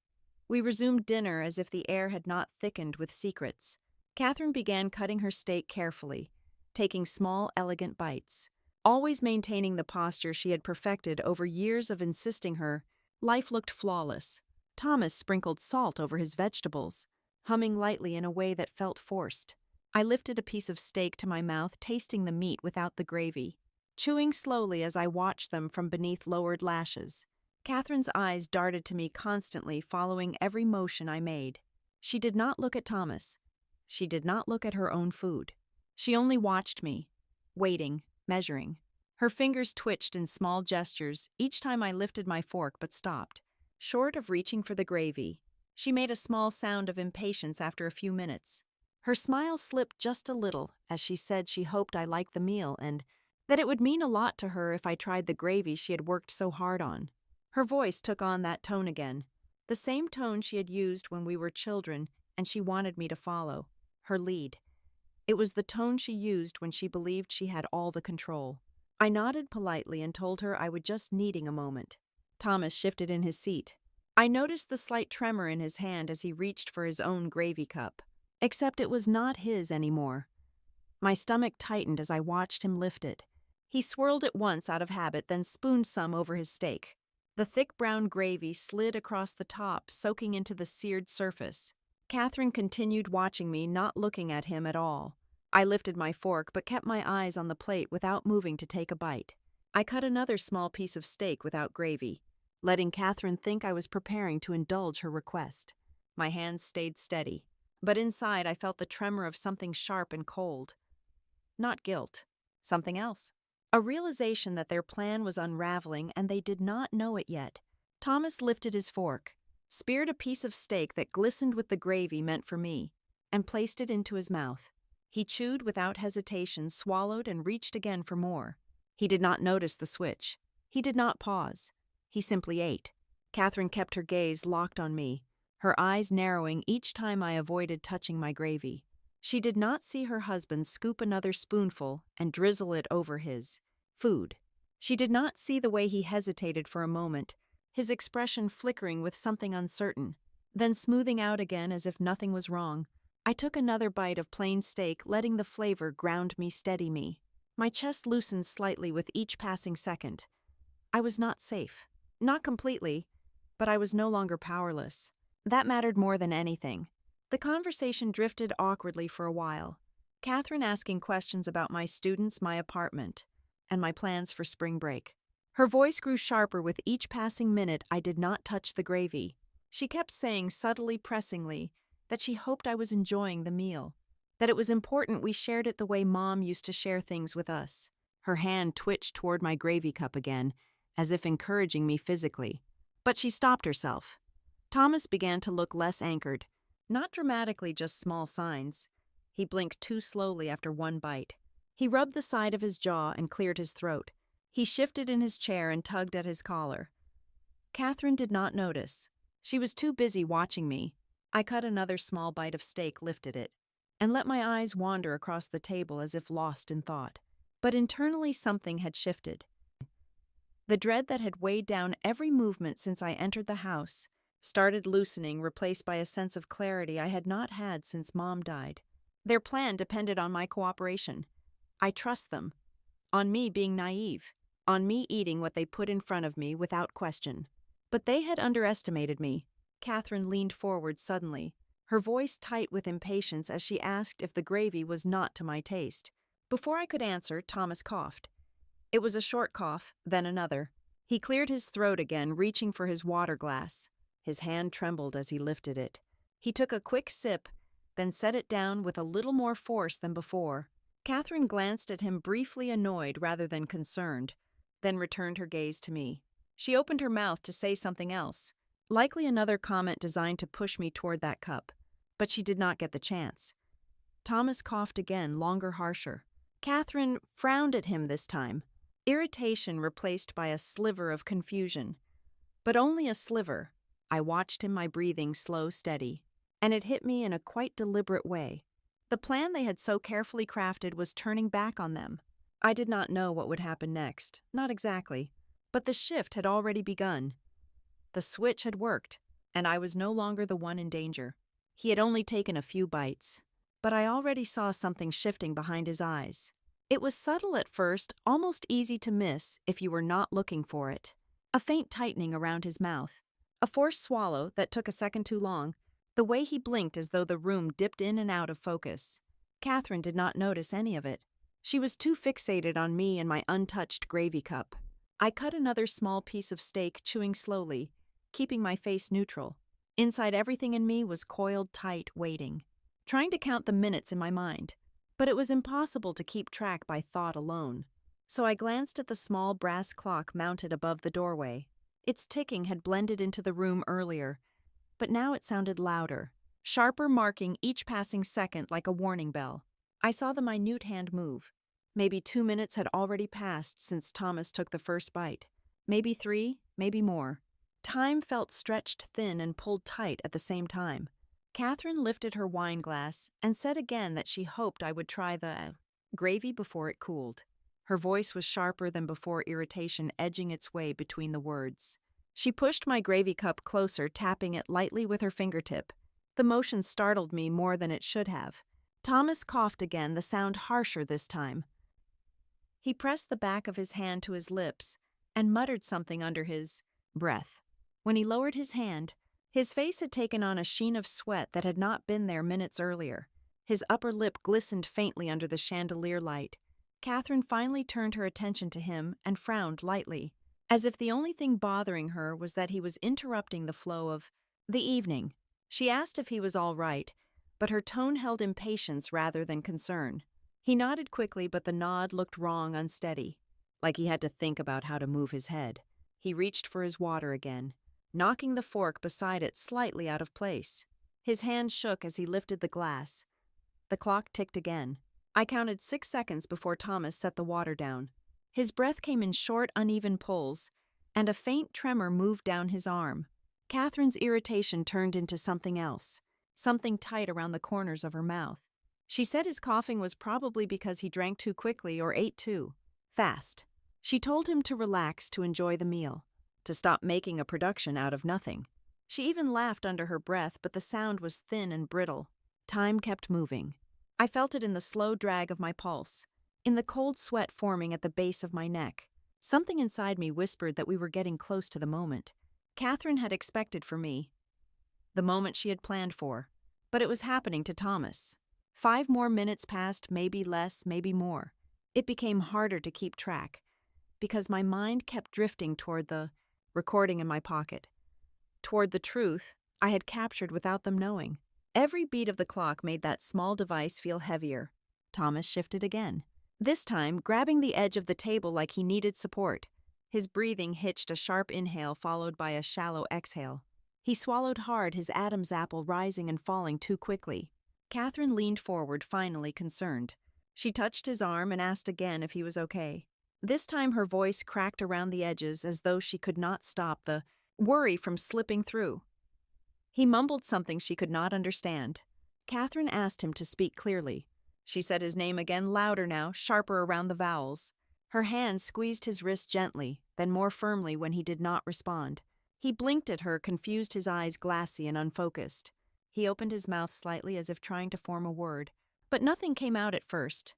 We resumed dinner as if the air had not thickened with secrets. Catherine began cutting her steak carefully, taking small, elegant bites, always maintaining the posture she had perfected over years of insisting her life looked flawless. Thomas sprinkled salt over his vegetables, humming lightly in a way that felt forced. I lifted a piece of steak to my mouth, tasting the meat without the gravy, chewing slowly as I watched them from beneath lowered lashes. Catherine's eyes darted to me constantly, following every motion I made. She did not look at Thomas. She did not look at her own food. She only watched me, waiting, measuring. Her fingers twitched in small gestures each time I lifted my fork but stopped. Short of reaching for the gravy, she made a small sound of impatience after a few minutes. Her smile slipped just a little as she said she hoped I liked the meal and that it would mean a lot to her if I tried the gravy she had worked so hard on. Her voice took on that tone again, the same tone she had used when we were children and she wanted me to follow, her lead. It was the tone she used when she believed she had all the control. I nodded politely and told her I would just needing a moment. Thomas shifted in his seat. I noticed the slight tremor in his hand as he reached for his own gravy cup. Except it was not his anymore. My stomach tightened as I watched him lift it. He swirled it once out of habit, then spooned some over his steak. The thick brown gravy slid across the top, soaking into the seared surface. Catherine continued watching me, not looking at him at all. I lifted my fork but kept my eyes on the plate without moving to take a bite. I cut another small piece of steak without gravy, letting Catherine think I was preparing to indulge her request. My hands stayed steady, but inside I felt the tremor of something sharp and cold. Not guilt. Something else. A realization that their plan was unraveling and they did not know it yet. Thomas lifted his fork, speared a piece of steak that glistened with the gravy meant for me, and placed it into his mouth. He chewed without hesitation, swallowed, and reached again for more. He did not notice the switch. He did not pause. He simply ate. Catherine kept her gaze locked on me, her eyes narrowing each time I avoided touching my gravy. She did not see her husband scoop another spoonful and drizzle it over his food. She did not see the way he hesitated for a moment, his expression flickering with something uncertain, then smoothing out again as if nothing was wrong. I took another bite of plain steak, letting the flavor ground me, steady me. My chest loosened slightly with each passing second. I was not safe. Not completely, but I was no longer powerless. That mattered more than anything. The conversation drifted awkwardly for a while, Catherine asking questions about my students, my apartment, and my plans for spring break. Her voice grew sharper with each passing minute I did not touch the gravy. She kept saying subtly, pressingly, that she hoped I was enjoying the meal, that it was important we shared it the way Mom used to share things with us. Her hand twitched toward my gravy cup again, as if encouraging me physically. But she stopped herself. Thomas began to look less anchored. Not dramatically, just small signs. He blinked too slowly after one bite. He rubbed the side of his jaw and cleared his throat. He shifted in his chair and tugged at his collar. Catherine did not notice. She was too busy watching me. I cut another small bite of steak, lifted it, and let my eyes wander across the table as if lost in thought. But internally something had shifted. The dread that had weighed down every movement since I entered the house started loosening, replaced by a sense of clarity I had not had since Mom died. Their plan depended on my cooperation. I trust them. On me being naive. On me eating what they put in front of me without question. But they had underestimated me. Catherine leaned forward suddenly, her voice tight with impatience as she asked if the gravy was not to my taste. Before I could answer, Thomas coughed. It was a short cough, then another. He cleared his throat again, reaching for his water glass. His hand trembled as he lifted it. He took a quick sip, then set it down with a little more force than before. Catherine glanced at him, briefly annoyed rather than concerned, then returned her gaze to me. She opened her mouth to say something else, likely another comment designed to push me toward that cup, but she did not get the chance. Thomas coughed again, longer, harsher. Catherine frowned at him this time, irritation replaced by a sliver of confusion. But only a sliver. I watched him, my breathing slow, steady, and it hit me in a quite deliberate way. The plan they had so carefully crafted was turning back on them. I did not know what would happen next, not exactly, but the shift had already begun. The switch had worked, and I was no longer the one in danger. He had only taken a few bites, but I already saw something shifting behind his eyes. It was subtle at first, almost easy to miss if you were not looking for it. A faint tightening around his mouth. A forced swallow that took a second too long, the way he blinked as though the room dipped in and out of focus. Catherine did not notice any of it. She was too fixated on me and my untouched gravy cup. I cut another small piece of steak, chewing slowly, keeping my face neutral. Inside, everything in me was coiled tight, waiting, trying to count the minutes in my mind. But it was impossible to keep track by thought alone. So I glanced at the small brass clock mounted above the doorway. Its ticking had blended into the room earlier, but now it sounded louder, sharper, marking each passing second like a warning bell. I saw the minute hand move. Maybe 2 minutes had already passed since Thomas took the first bite. Maybe 3, maybe more. Time felt stretched thin and pulled tight at the same time. Catherine lifted her wine glass and said again that she hoped I would try the gravy before it cooled. Her voice was sharper than before, irritation edging its way between the words. She pushed my gravy cup closer, tapping it lightly with her fingertip. The motion startled me more than it should have. Thomas coughed again, the sound harsher this time. He pressed the back of his hand to his lips and muttered something under his breath. When he lowered his hand, his face had taken on a sheen of sweat that had not been there minutes earlier. His upper lip glistened faintly under the chandelier light. Catherine finally turned her attention to him and frowned lightly, as if the only thing bothering her was that he was interrupting the flow of the evening. She asked if he was all right, but her tone held impatience rather than concern. He nodded quickly, but the nod looked wrong, unsteady, like he had to think about how to move his head. He reached for his water again, knocking the fork beside it slightly out of place. His hand shook as he lifted the glass. The clock ticked again. I counted 6 seconds before Thomas set the water down. His breath came in short, uneven pulls, and a faint tremor moved down his arm. Catherine's irritation turned into something else, something tight around the corners of her mouth. She said his coughing was probably because he drank too quickly or ate too fast. She told him to relax, to enjoy the meal, to stop making a production out of nothing. She even laughed under her breath, but the sound was thin and brittle. Time kept moving. I felt it in the slow drag of my pulse, in the cold sweat forming at the base of my neck. Something inside me whispered that we were getting close to the moment Catherine had expected for me, the moment she had planned for. But it was happening to Thomas. 5 more minutes passed, maybe less, maybe more. It became harder to keep track, because my mind kept drifting toward the recording in my pocket, toward the truth I had captured without them knowing. Every beat of the clock made that small device feel heavier. Thomas shifted again, this time grabbing the edge of the table like he needed support. His breathing hitched, a sharp inhale followed by a shallow exhale. He swallowed hard, his Adam's apple rising and falling too quickly. Catherine leaned forward, finally concerned. She touched his arm and asked again if he was okay. This time her voice cracked around the edges as though she could not stop the worry from slipping through. He mumbled something she could not understand. Catherine asked him to speak clearly. She said his name again, louder now, sharper around the vowels. Her hand squeezed his wrist gently, then more firmly when he did not respond. He blinked at her, confused, his eyes glassy and unfocused. He opened his mouth slightly as if trying to form a word, but nothing came out at first.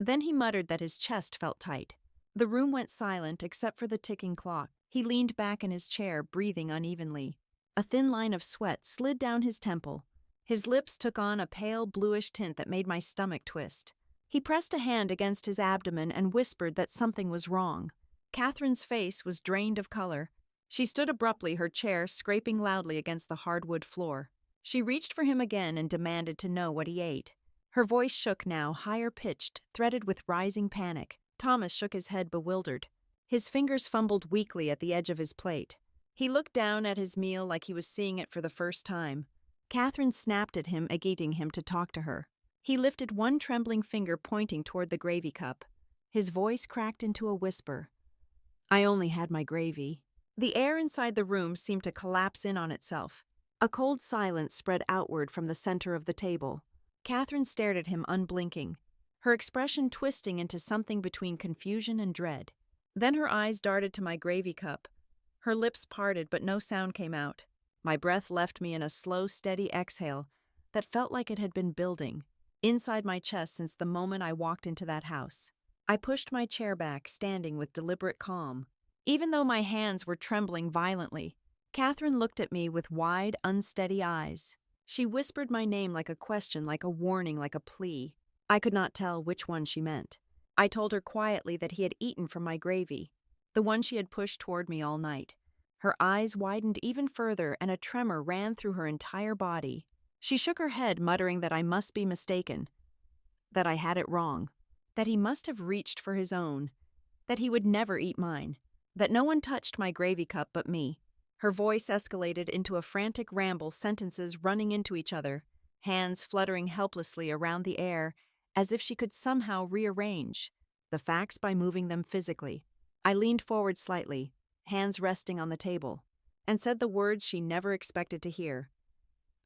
Then he muttered that his chest felt tight. The room went silent except for the ticking clock. He leaned back in his chair, breathing unevenly. A thin line of sweat slid down his temple. His lips took on a pale bluish tint that made my stomach twist. He pressed a hand against his abdomen and whispered that something was wrong. Catherine's face was drained of color. She stood abruptly, her chair scraping loudly against the hardwood floor. She reached for him again and demanded to know what he ate. Her voice shook now, higher pitched, threaded with rising panic. Thomas shook his head, bewildered. His fingers fumbled weakly at the edge of his plate. He looked down at his meal like he was seeing it for the first time. Catherine snapped at him, egging him to talk to her. He lifted one trembling finger, pointing toward the gravy cup. His voice cracked into a whisper. I only had my gravy. The air inside the room seemed to collapse in on itself. A cold silence spread outward from the center of the table. Catherine stared at him, unblinking, her expression twisting into something between confusion and dread. Then her eyes darted to my gravy cup. Her lips parted, but no sound came out. My breath left me in a slow, steady exhale that felt like it had been building inside my chest since the moment I walked into that house. I pushed my chair back, standing with deliberate calm, even though my hands were trembling violently. Catherine looked at me with wide, unsteady eyes. She whispered my name like a question, like a warning, like a plea. I could not tell which one she meant. I told her quietly that he had eaten from my gravy, the one she had pushed toward me all night. Her eyes widened even further, and a tremor ran through her entire body. She shook her head, muttering that I must be mistaken, that I had it wrong, that he must have reached for his own, that he would never eat mine, that no one touched my gravy cup but me. Her voice escalated into a frantic ramble, sentences running into each other, hands fluttering helplessly around the air as if she could somehow rearrange the facts by moving them physically. I leaned forward slightly, hands resting on the table, and said the words she never expected to hear.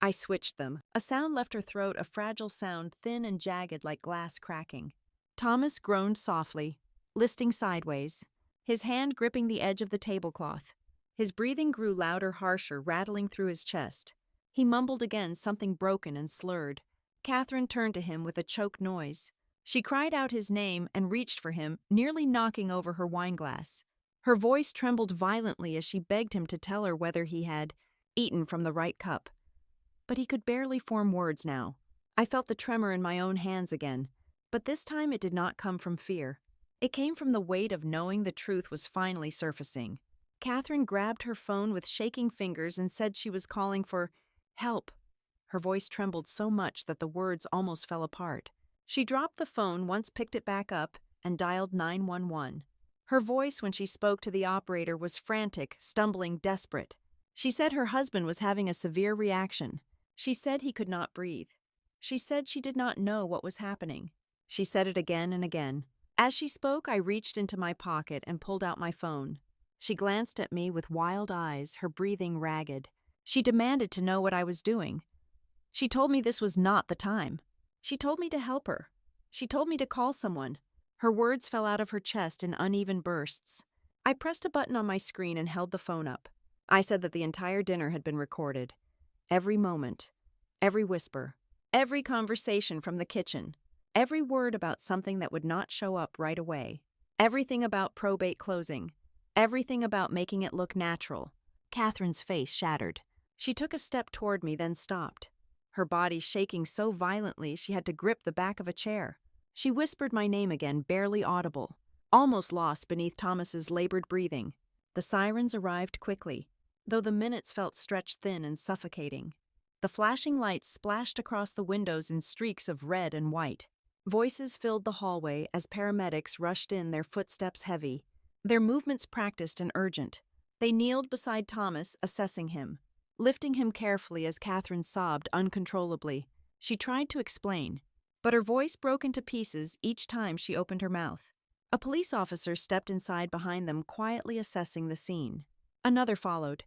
I switched them. A sound left her throat, a fragile sound, thin and jagged like glass cracking. Thomas groaned softly, listing sideways, his hand gripping the edge of the tablecloth. His breathing grew louder, harsher, rattling through his chest. He mumbled again, something broken and slurred. Catherine turned to him with a choked noise. She cried out his name and reached for him, nearly knocking over her wineglass. Her voice trembled violently as she begged him to tell her whether he had eaten from the right cup. But he could barely form words now. I felt the tremor in my own hands again, but this time it did not come from fear. It came from the weight of knowing the truth was finally surfacing. Catherine grabbed her phone with shaking fingers and said she was calling for help. Her voice trembled so much that the words almost fell apart. She dropped the phone, once picked it back up, and dialed 911. Her voice when she spoke to the operator was frantic, stumbling, desperate. She said her husband was having a severe reaction. She said he could not breathe. She said she did not know what was happening. She said it again and again. As she spoke, I reached into my pocket and pulled out my phone. She glanced at me with wild eyes, her breathing ragged. She demanded to know what I was doing. She told me this was not the time. She told me to help her. She told me to call someone. Her words fell out of her chest in uneven bursts. I pressed a button on my screen and held the phone up. I said that the entire dinner had been recorded. Every moment, every whisper, every conversation from the kitchen, every word about something that would not show up right away, everything about probate closing, everything about making it look natural. Catherine's face shattered. She took a step toward me, then stopped. Her body shaking so violently she had to grip the back of a chair. She whispered my name again, barely audible, almost lost beneath Thomas's labored breathing. The sirens arrived quickly, though the minutes felt stretched thin and suffocating. The flashing lights splashed across the windows in streaks of red and white. Voices filled the hallway as paramedics rushed in, their footsteps heavy, their movements practiced and urgent. They kneeled beside Thomas, assessing him, lifting him carefully as Catherine sobbed uncontrollably. She tried to explain, but her voice broke into pieces each time she opened her mouth. A police officer stepped inside behind them, quietly assessing the scene. Another followed.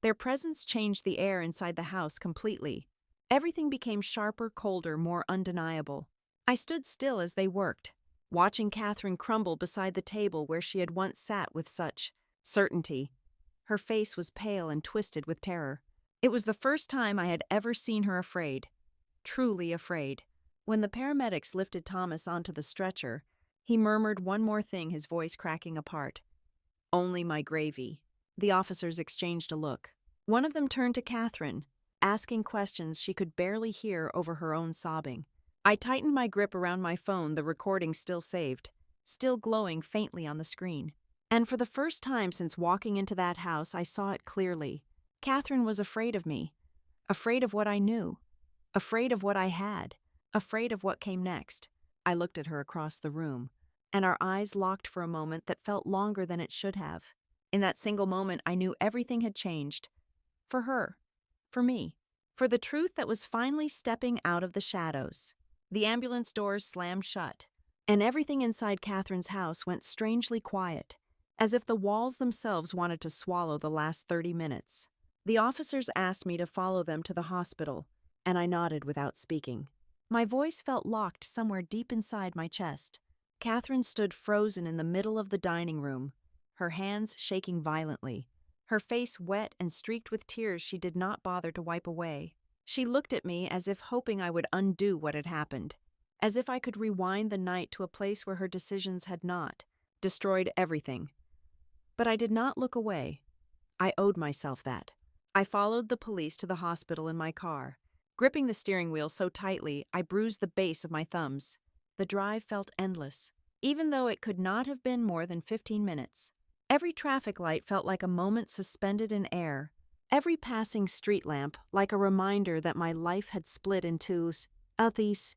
Their presence changed the air inside the house completely. Everything became sharper, colder, more undeniable. I stood still as they worked, watching Catherine crumble beside the table where she had once sat with such certainty. Her face was pale and twisted with terror. It was the first time I had ever seen her afraid, truly afraid. When the paramedics lifted Thomas onto the stretcher, he murmured one more thing, his voice cracking apart. "Only my gravy." The officers exchanged a look. One of them turned to Catherine, asking questions she could barely hear over her own sobbing. I tightened my grip around my phone, the recording still saved, still glowing faintly on the screen. And for the first time since walking into that house, I saw it clearly. Catherine was afraid of me, afraid of what I knew, afraid of what I had, afraid of what came next. I looked at her across the room, and our eyes locked for a moment that felt longer than it should have. In that single moment, I knew everything had changed. For her, for me, for the truth that was finally stepping out of the shadows. The ambulance doors slammed shut, and everything inside Catherine's house went strangely quiet, as if the walls themselves wanted to swallow the last 30 minutes. The officers asked me to follow them to the hospital, and I nodded without speaking. My voice felt locked somewhere deep inside my chest. Catherine stood frozen in the middle of the dining room, her hands shaking violently, her face wet and streaked with tears she did not bother to wipe away. She looked at me as if hoping I would undo what had happened, as if I could rewind the night to a place where her decisions had not destroyed everything. But I did not look away. I owed myself that. I followed the police to the hospital in my car. Gripping the steering wheel so tightly, I bruised the base of my thumbs. The drive felt endless, even though it could not have been more than 15 minutes. Every traffic light felt like a moment suspended in air. Every passing street lamp like a reminder that my life had split into this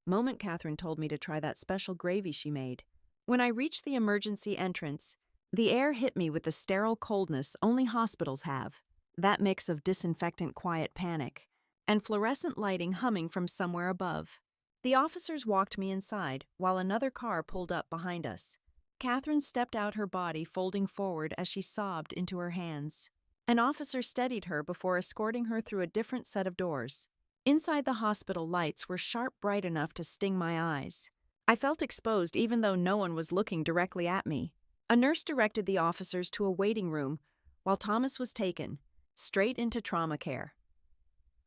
moment Catherine told me to try that special gravy she made. When I reached the emergency entrance, the air hit me with the sterile coldness only hospitals have, that mix of disinfectant quiet panic and fluorescent lighting humming from somewhere above. The officers walked me inside while another car pulled up behind us. Catherine stepped out, her body folding forward as she sobbed into her hands. An officer steadied her before escorting her through a different set of doors. Inside, the hospital lights were sharp, bright enough to sting my eyes. I felt exposed even though no one was looking directly at me. A nurse directed the officers to a waiting room while Thomas was taken straight into trauma care.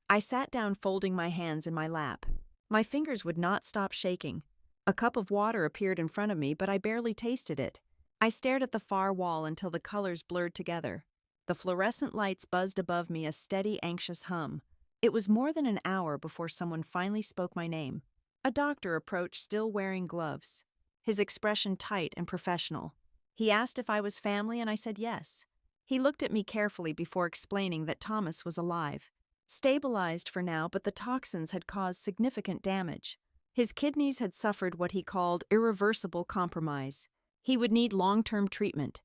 I sat down folding my hands in my lap. My fingers would not stop shaking. A cup of water appeared in front of me, but I barely tasted it. I stared at the far wall until the colors blurred together. The fluorescent lights buzzed above me, a steady, anxious hum. It was more than an hour before someone finally spoke my name. A doctor approached, still wearing gloves, his expression tight and professional. He asked if I was family, and I said yes. He looked at me carefully before explaining that Thomas was alive. Stabilized for now, but the toxins had caused significant damage. His kidneys had suffered what he called irreversible compromise. He would need long-term treatment.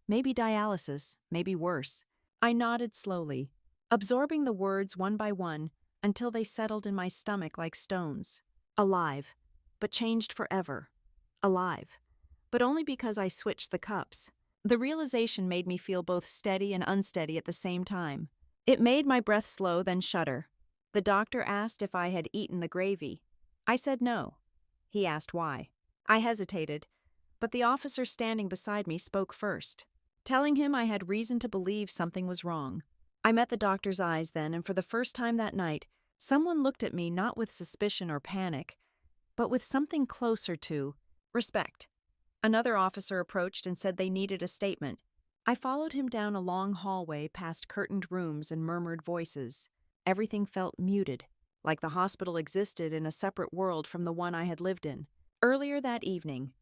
Maybe dialysis, maybe worse. I nodded slowly, absorbing the words one by one until they settled in my stomach like stones. Alive, but changed forever. Alive, but only because I switched the cups. The realization made me feel both steady and unsteady at the same time. It made my breath slow, then shudder. The doctor asked if I had eaten the gravy. I said no. He asked why. I hesitated, but the officer standing beside me spoke first, telling him I had reason to believe something was wrong. I met the doctor's eyes then, and for the first time that night, someone looked at me not with suspicion or panic, but with something closer to respect. Another officer approached and said they needed a statement. I followed him down a long hallway past curtained rooms and murmured voices. Everything felt muted, like the hospital existed in a separate world from the one I had lived in. Earlier that evening,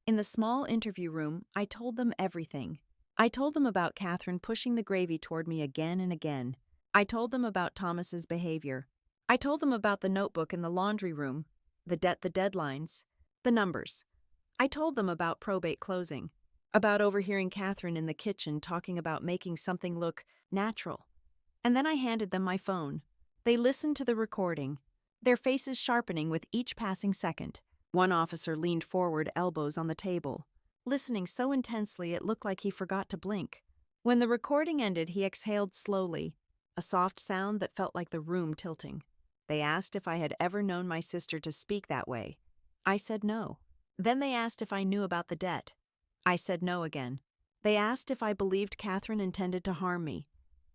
in the small interview room, I told them everything. I told them about Catherine pushing the gravy toward me again and again. I told them about Thomas's behavior. I told them about the notebook in the laundry room, the deadlines, the numbers. I told them about probate closing, about overhearing Catherine in the kitchen talking about making something look natural. And then I handed them my phone. They listened to the recording, their faces sharpening with each passing second. One officer leaned forward, elbows on the table, listening so intensely it looked like he forgot to blink. When the recording ended, he exhaled slowly, a soft sound that felt like the room tilting. They asked if I had ever known my sister to speak that way. I said no. Then they asked if I knew about the debt. I said no again. They asked if I believed Catherine intended to harm me,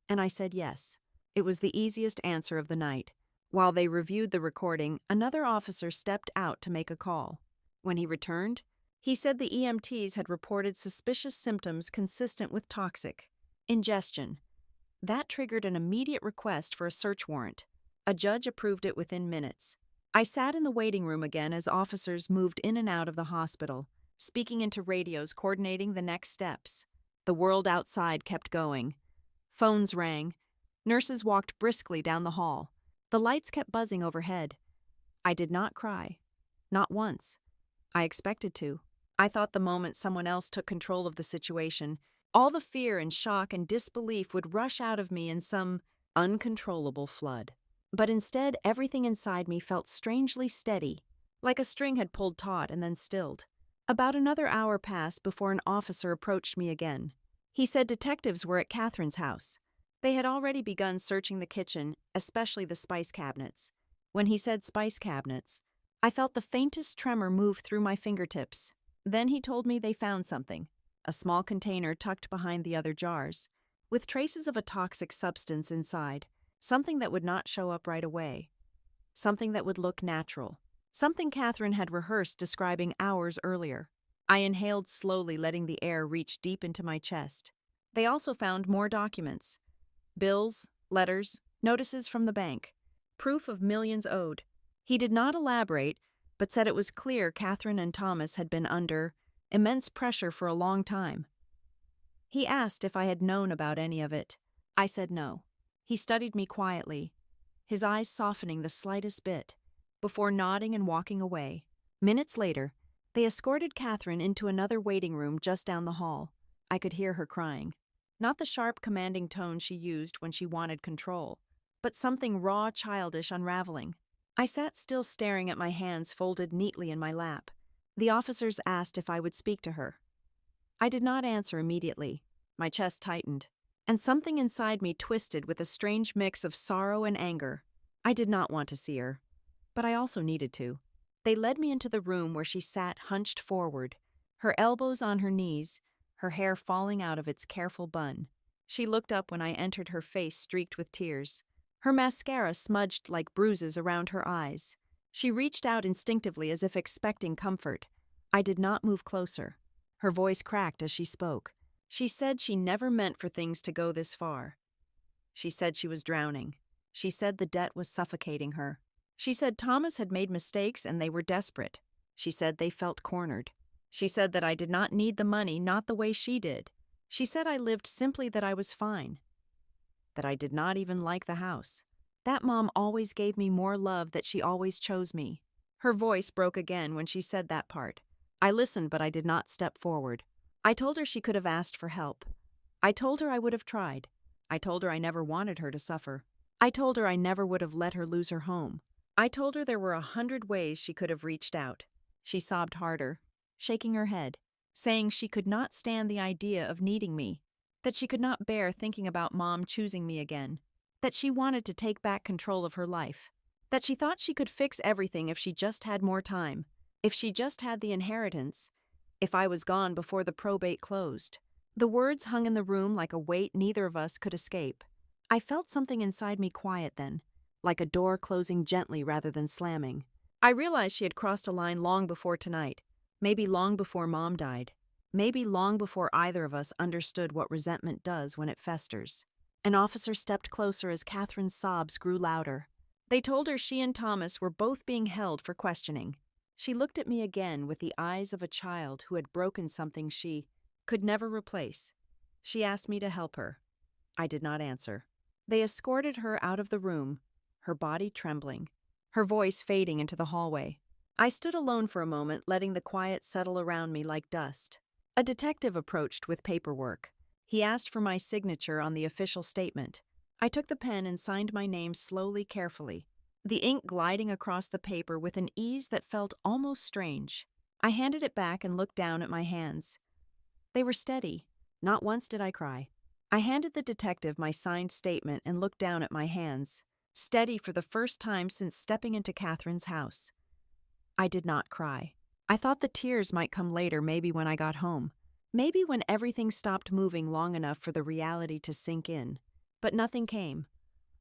and I said yes. It was the easiest answer of the night. While they reviewed the recording, another officer stepped out to make a call. When he returned, he said the EMTs had reported suspicious symptoms consistent with toxic ingestion. That triggered an immediate request for a search warrant. A judge approved it within minutes. I sat in the waiting room again as officers moved in and out of the hospital, speaking into radios, coordinating the next steps. The world outside kept going. Phones rang. Nurses walked briskly down the hall. The lights kept buzzing overhead. I did not cry. Not once. I expected to. I thought the moment someone else took control of the situation, all the fear and shock and disbelief would rush out of me in some uncontrollable flood. But instead, everything inside me felt strangely steady, like a string had pulled taut and then stilled. About another hour passed before an officer approached me again. He said detectives were at Catherine's house. They had already begun searching the kitchen, especially the spice cabinets. When he said spice cabinets, I felt the faintest tremor move through my fingertips. Then he told me they found something, a small container tucked behind the other jars, with traces of a toxic substance inside, something that would not show up right away, something that would look natural, something Catherine had rehearsed describing hours earlier. I inhaled slowly, letting the air reach deep into my chest. They also found more documents. Bills, letters, notices from the bank, proof of millions owed. He did not elaborate, but said it was clear Catherine and Thomas had been under immense pressure for a long time. He asked if I had known about any of it. I said no. He studied me quietly, his eyes softening the slightest bit, before nodding and walking away. Minutes later, they escorted Catherine into another waiting room just down the hall. I could hear her crying. Not the sharp, commanding tone she used when she wanted control, but something raw, childish unraveling. I sat still, staring at my hands folded neatly in my lap. The officers asked if I would speak to her. I did not answer immediately. My chest tightened, and something inside me twisted with a strange mix of sorrow and anger. I did not want to see her, but I also needed to. They led me into the room where she sat hunched forward, her elbows on her knees, her hair falling out of its careful bun. She looked up when I entered, her face streaked with tears, her mascara smudged like bruises around her eyes. She reached out instinctively as if expecting comfort. I did not move closer. Her voice cracked as she spoke. She said she never meant for things to go this far. She said she was drowning. She said the debt was suffocating her. She said Thomas had made mistakes and they were desperate. She said they felt cornered. She said that I did not need the money, not the way she did. She said I lived simply, that I was fine, that I did not even like the house. That mom always gave me more love, that she always chose me. Her voice broke again when she said that part. I listened, but I did not step forward. I told her she could have asked for help. I told her I would have tried. I told her I never wanted her to suffer. I told her I never would have let her lose her home. I told her there were 100 ways she could have reached out. She sobbed harder, shaking her head, saying she could not stand the idea of needing me, that she could not bear thinking about mom choosing me again, that she wanted to take back control of her life, that she thought she could fix everything if she just had more time, if she just had the inheritance, if I was gone before the probate closed. The words hung in the room like a weight neither of us could escape. I felt something inside me quiet then, like a door closing gently rather than slamming. I realized she had crossed a line long before tonight, maybe long before mom died, maybe long before either of us understood what resentment does when it festers. An officer stepped closer as Catherine's sobs grew louder. They told her she and Thomas were both being held for questioning. She looked at me again with the eyes of a child who had broken something she could never replace. She asked me to help her. I did not answer. They escorted her out of the room, her body trembling, her voice fading into the hallway. I stood alone for a moment, letting the quiet settle around me like dust. A detective approached with paperwork. He asked for my signature on the official statement. I took the pen and signed my name slowly, carefully, the ink gliding across the paper with an ease that felt almost strange. I handed it back and looked down at my hands. They were steady. Not once did I cry. I handed the detective my signed statement and looked down at my hands, steady for the first time since stepping into Catherine's house. I did not cry. I thought the tears might come later, maybe when I got home. Maybe when everything stopped moving long enough for the reality to sink in. But nothing came.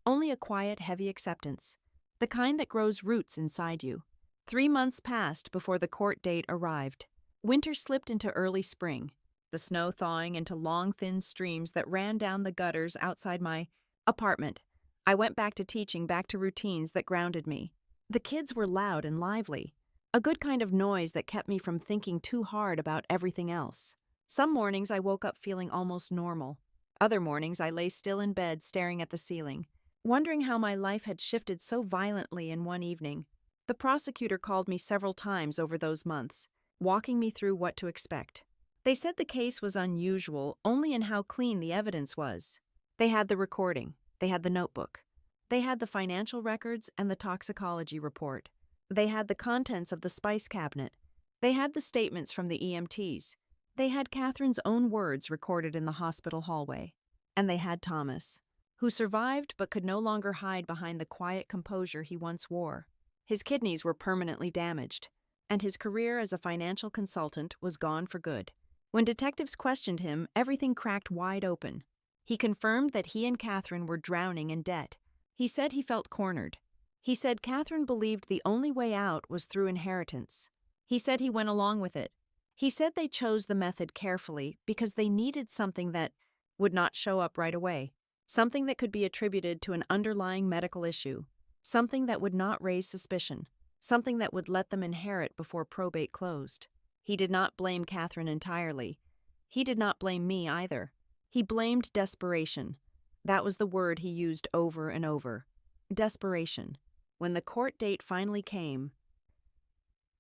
Only a quiet, heavy acceptance. The kind that grows roots inside you. 3 months passed before the court date arrived. Winter slipped into early spring, the snow thawing into long, thin streams that ran down the gutters outside my apartment. I went back to teaching, back to routines that grounded me. The kids were loud and lively, a good kind of noise that kept me from thinking too hard about everything else. Some mornings I woke up feeling almost normal. Other mornings I lay still in bed staring at the ceiling, wondering how my life had shifted so violently in one evening. The prosecutor called me several times over those months, walking me through what to expect. They said the case was unusual only in how clean the evidence was. They had the recording, they had the notebook, they had the financial records and the toxicology report. They had the contents of the spice cabinet. They had the statements from the EMTs. They had Catherine's own words recorded in the hospital hallway. And they had Thomas, who survived but could no longer hide behind the quiet composure he once wore. His kidneys were permanently damaged, and his career as a financial consultant was gone for good. When detectives questioned him, everything cracked wide open. He confirmed that he and Catherine were drowning in debt. He said he felt cornered. He said Catherine believed the only way out was through inheritance. He said he went along with it. He said they chose the method carefully because they needed something that would not show up right away, something that could be attributed to an underlying medical issue, something that would not raise suspicion, something that would let them inherit before probate closed. He did not blame Catherine entirely. He did not blame me either. He blamed desperation. That was the word he used over and over. Desperation. When the court date finally came,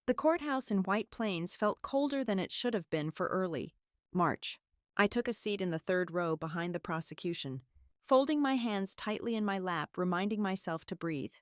the courthouse in White Plains felt colder than it should have been for early March. I took a seat in the third row behind the prosecution, folding my hands tightly in my lap, reminding myself to breathe.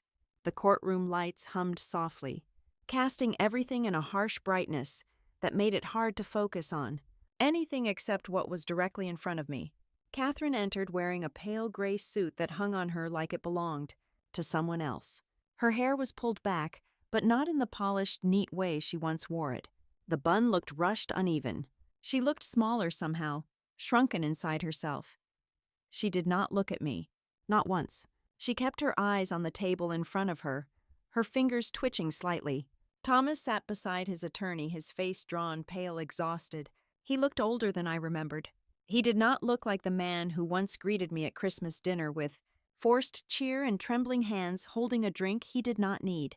The courtroom lights hummed softly, casting everything in a harsh brightness that made it hard to focus on anything except what was directly in front of me. Catherine entered wearing a pale gray suit that hung on her like it belonged to someone else. Her hair was pulled back, but not in the polished, neat way she once wore it. The bun looked rushed, uneven. She looked smaller somehow, shrunken inside herself. She did not look at me. Not once. She kept her eyes on the table in front of her, her fingers twitching slightly. Thomas sat beside his attorney, his face drawn, pale, exhausted. He looked older than I remembered. He did not look like the man who once greeted me at Christmas dinner with forced cheer and trembling hands holding a drink he did not need.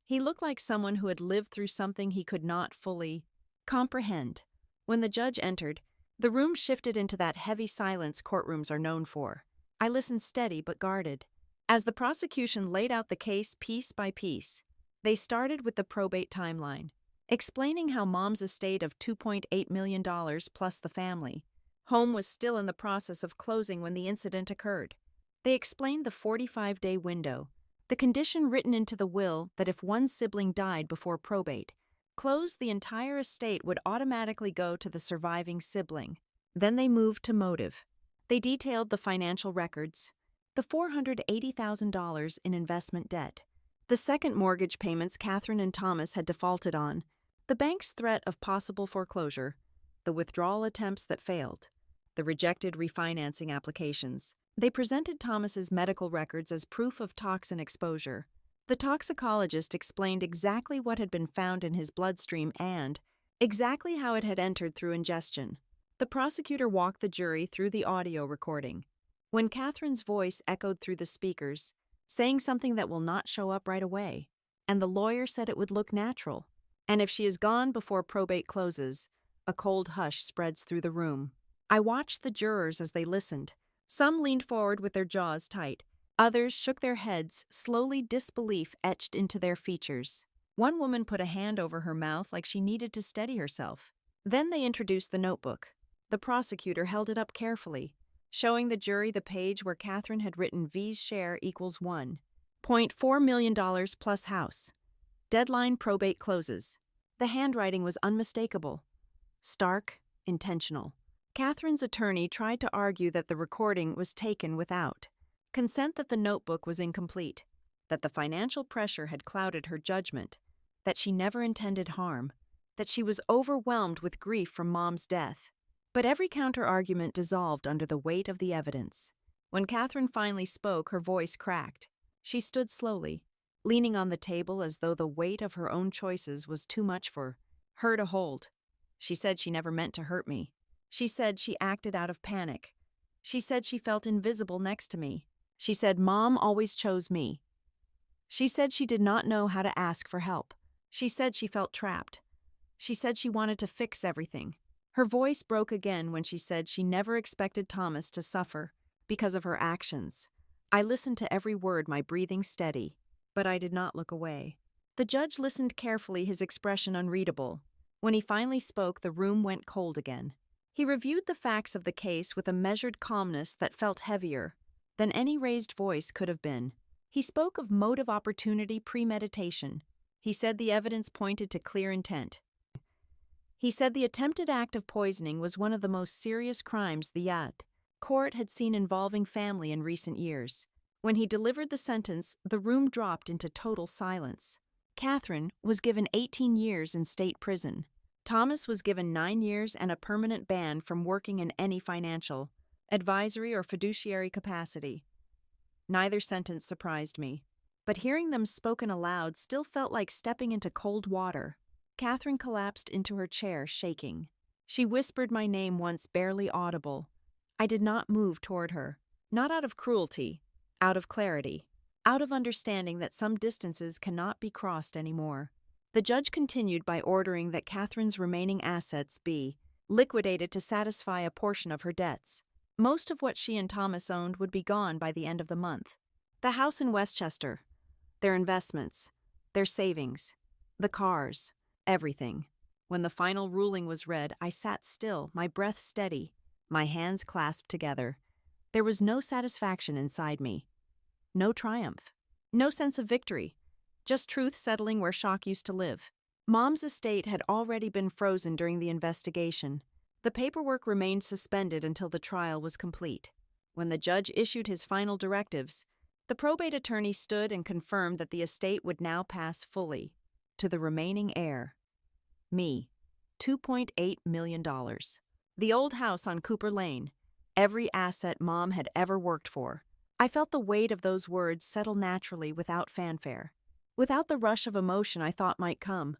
He looked like someone who had lived through something he could not fully comprehend. When the judge entered, the room shifted into that heavy silence courtrooms are known for. I listened steady but guarded. As the prosecution laid out the case piece by piece, they started with the probate timeline, explaining how Mom's estate of $2.8 million plus the family home was still in the process of closing when the incident occurred. They explained the 45-day window, the condition written into the will that if one sibling died before probate closed, the entire estate would automatically go to the surviving sibling. Then they moved to motive. They detailed the financial records, the $480,000 in investment debt, the second mortgage payments Catherine and Thomas had defaulted on, the bank's threat of possible foreclosure, the withdrawal attempts that failed, the rejected refinancing applications. They presented Thomas's medical records as proof of toxin exposure. The toxicologist explained exactly what had been found in his bloodstream and exactly how it had entered through ingestion. The prosecutor walked the jury through the audio recording. When Catherine's voice echoed through the speakers, saying something that will not show up right away, and the lawyer said it would look natural. And if she is gone before probate closes, a cold hush spreads through the room. I watched the jurors as they listened. Some leaned forward with their jaws tight. Others shook their heads, slowly, disbelief etched into their features. One woman put a hand over her mouth like she needed to steady herself. Then they introduced the notebook. The prosecutor held it up carefully, showing the jury the page where Catherine had written V's share equals $1.4 million plus house. Deadline probate closes. The handwriting was unmistakable. Stark, intentional. Catherine's attorney tried to argue that the recording was taken without consent, that the notebook was incomplete, that the financial pressure had clouded her judgment, that she never intended harm, that she was overwhelmed with grief from Mom's death. But every counter-argument dissolved under the weight of the evidence. When Catherine finally spoke, her voice cracked. She stood slowly, leaning on the table as though the weight of her own choices was too much for her to hold. She said she never meant to hurt me. She said she acted out of panic. She said she felt invisible next to me. She said Mom always chose me. She said she did not know how to ask for help. She said she felt trapped. She said she wanted to fix everything. Her voice broke again when she said she never expected Thomas to suffer because of her actions. I listened to every word, my breathing steady, but I did not look away. The judge listened carefully, his expression unreadable. When he finally spoke, the room went cold again. He reviewed the facts of the case with a measured calmness that felt heavier than any raised voice could have been. He spoke of motive, opportunity, premeditation. He said the evidence pointed to clear intent. He said the attempted act of poisoning was one of the most serious crimes the court had seen involving family in recent years. When he delivered the sentence, the room dropped into total silence. Catherine was given 18 years in state prison. Thomas was given 9 years and a permanent ban from working in any financial, advisory, or fiduciary capacity. Neither sentence surprised me, but hearing them spoken aloud still felt like stepping into cold water. Catherine collapsed into her chair, shaking. She whispered my name once, barely audible. I did not move toward her, not out of cruelty, out of clarity, out of understanding that some distances cannot be crossed anymore. The judge continued by ordering that Catherine's remaining assets be liquidated to satisfy a portion of her debts. Most of what she and Thomas owned would be gone by the end of the month. The house in Westchester, their investments, their savings, the cars, everything. When the final ruling was read, I sat still, my breath steady, my hands clasped together. There was no satisfaction inside me, no triumph, no sense of victory, just truth settling where shock used to live. Mom's estate had already been frozen during the investigation. The paperwork remained suspended until the trial was complete. When the judge issued his final directives, The probate attorney stood and confirmed that the estate would now pass fully to the remaining heir, me, $2.8 million. The old house on Cooper Lane, every asset Mom had ever worked for. I felt the weight of those words settle naturally without fanfare. Without the rush of emotion I thought might come.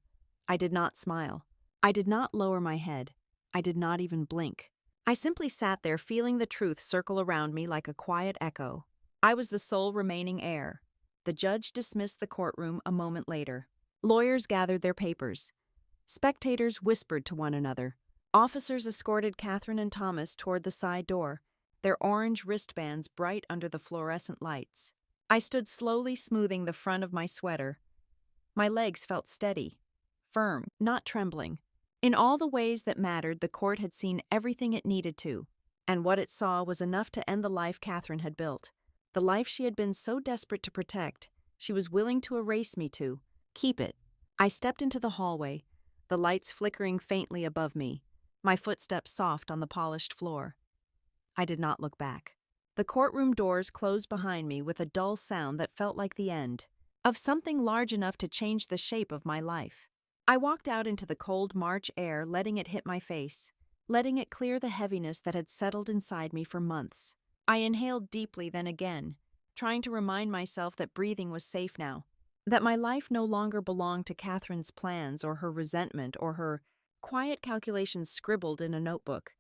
I did not smile. I did not lower my head. I did not even blink. I simply sat there feeling the truth circle around me like a quiet echo. I was the sole remaining heir. The judge dismissed the courtroom a moment later. Lawyers gathered their papers. Spectators whispered to one another. Officers escorted Catherine and Thomas toward the side door, their orange wristbands bright under the fluorescent lights. I stood slowly smoothing the front of my sweater. My legs felt steady, firm, not trembling. In all the ways that mattered, the court had seen everything it needed to, and what it saw was enough to end the life Catherine had built. The life she had been so desperate to protect, she was willing to erase me to keep it. I stepped into the hallway, the lights flickering faintly above me, my footsteps soft on the polished floor. I did not look back. The courtroom doors closed behind me with a dull sound that felt like the end of something large enough to change the shape of my life. I walked out into the cold March air, letting it hit my face, letting it clear the heaviness that had settled inside me for months. I inhaled deeply, then again, trying to remind myself that breathing was safe now, that my life no longer belonged to Catherine's plans or her resentment or her quiet calculations scribbled in a notebook.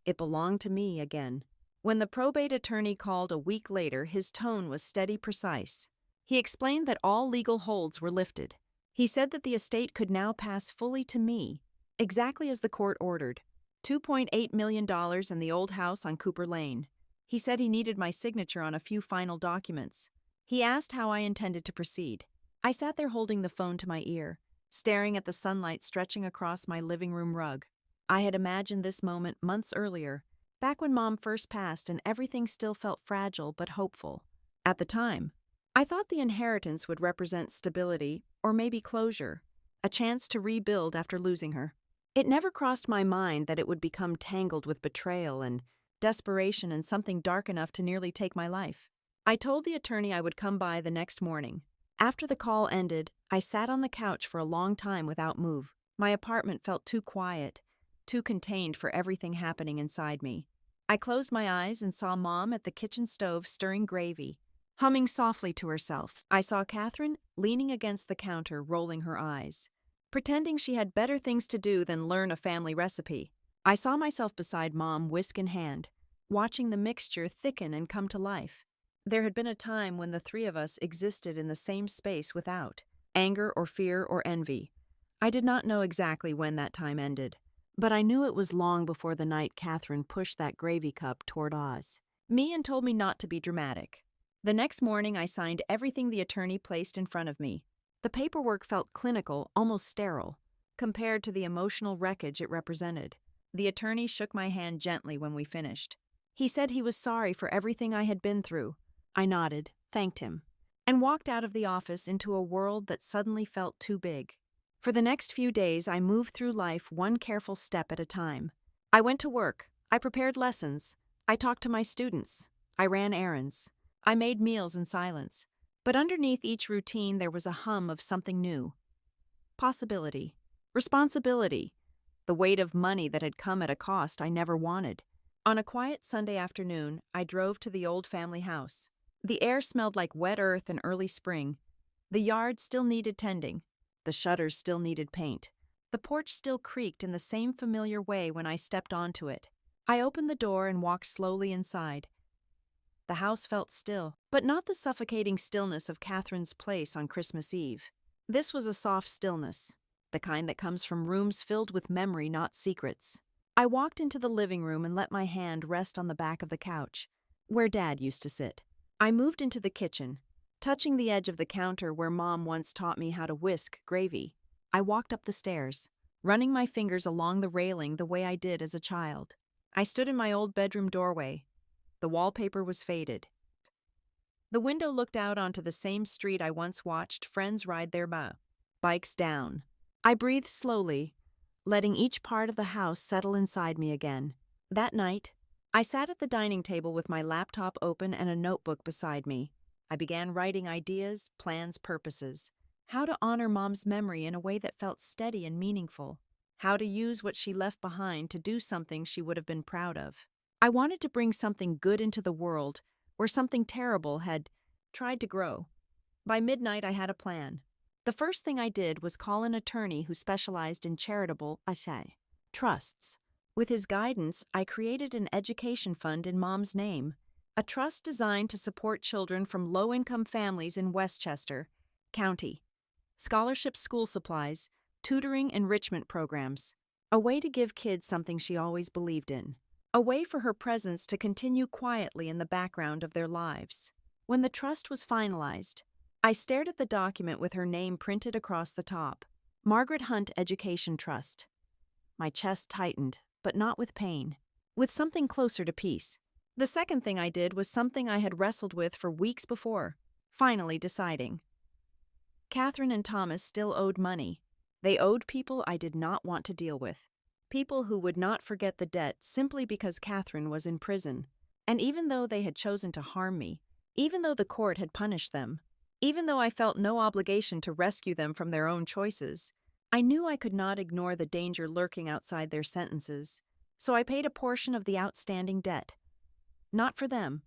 It belonged to me again. When the probate attorney called a week later, his tone was steady, precise. He explained that all legal holds were lifted. He said that the estate could now pass fully to me, exactly as the court ordered. $2.8 million in the old house on Cooper Lane. He said he needed my signature on a few final documents. He asked how I intended to proceed. I sat there holding the phone to my ear, staring at the sunlight stretching across my living room rug. I had imagined this moment months earlier, back when Mom first passed and everything still felt fragile but hopeful. At the time, I thought the inheritance would represent stability or maybe closure, a chance to rebuild after losing her. It never crossed my mind that it would become tangled with betrayal and desperation and something dark enough to nearly take my life. I told the attorney I would come by the next morning. After the call ended, I sat on the couch for a long time without move. My apartment felt too quiet, too contained for everything happening inside me. I closed my eyes and saw Mom at the kitchen stove stirring gravy, humming softly to herself. I saw Catherine leaning against the counter, rolling her eyes, pretending she had better things to do than learn a family recipe. I saw myself beside Mom, whisk in hand, watching the mixture thicken and come to life. There had been a time when the three of us existed in the same space without anger or fear or envy. I did not know exactly when that time ended, but I knew it was long before the night Catherine pushed that gravy cup toward Oz me and told me not to be dramatic. The next morning, I signed everything the attorney placed in front of me. The paperwork felt clinical, almost sterile, compared to the emotional wreckage it represented. The attorney shook my hand gently when we finished. He said he was sorry for everything I had been through. I nodded, thanked him, and walked out of the office into a world that suddenly felt too big. For the next few days, I moved through life one careful step at a time. I went to work. I prepared lessons. I talked to my students. I ran errands. I made meals in silence. But underneath each routine, there was a hum of something new. Possibility. Responsibility. The weight of money that had come at a cost I never wanted. On a quiet Sunday afternoon, I drove to the old family house. The air smelled like wet earth in early spring. The yard still needed tending. The shutters still needed paint. The porch still creaked in the same familiar way when I stepped onto it. I opened the door and walked slowly inside. The house felt still, but not the suffocating stillness of Catherine's place on Christmas Eve. This was a soft stillness, the kind that comes from rooms filled with memory, not secrets. I walked into the living room and let my hand rest on the back of the couch, where Dad used to sit. I moved into the kitchen, touching the edge of the counter where Mom once taught me how to whisk gravy. I walked up the stairs, running my fingers along the railing the way I did as a child. I stood in my old bedroom doorway. The wallpaper was faded. The window looked out onto the same street I once watched friends ride their bikes down. I breathed slowly, letting each part of the house settle inside me again. That night, I sat at the dining table with my laptop open and a notebook beside me. I began writing ideas, plans, purposes. How to honor Mom's memory in a way that felt steady and meaningful. How to use what she left behind to do something she would have been proud of. I wanted to bring something good into the world where something terrible had tried to grow. By midnight, I had a plan. The first thing I did was call an attorney who specialized in charitable trusts. With his guidance, I created an education fund in Mom's name, a trust designed to support children from low-income families in Westchester County. Scholarships, school supplies, tutoring, enrichment programs. A way to give kids something she always believed in. A way for her presence to continue quietly in the background of their lives. When the trust was finalized, I stared at the document with her name printed across the top. Margaret Hunt Education Trust. My chest tightened, but not with pain. With something closer to peace. The second thing I did was something I had wrestled with for weeks before, finally deciding. Catherine and Thomas still owed money. They owed people I did not want to deal with. People who would not forget the debt simply because Catherine was in prison. And even though they had chosen to harm me, even though the court had punished them, even though I felt no obligation to rescue them from their own choices, I knew I could not ignore the danger lurking outside their sentences. So I paid a portion of the outstanding debt. Not for them,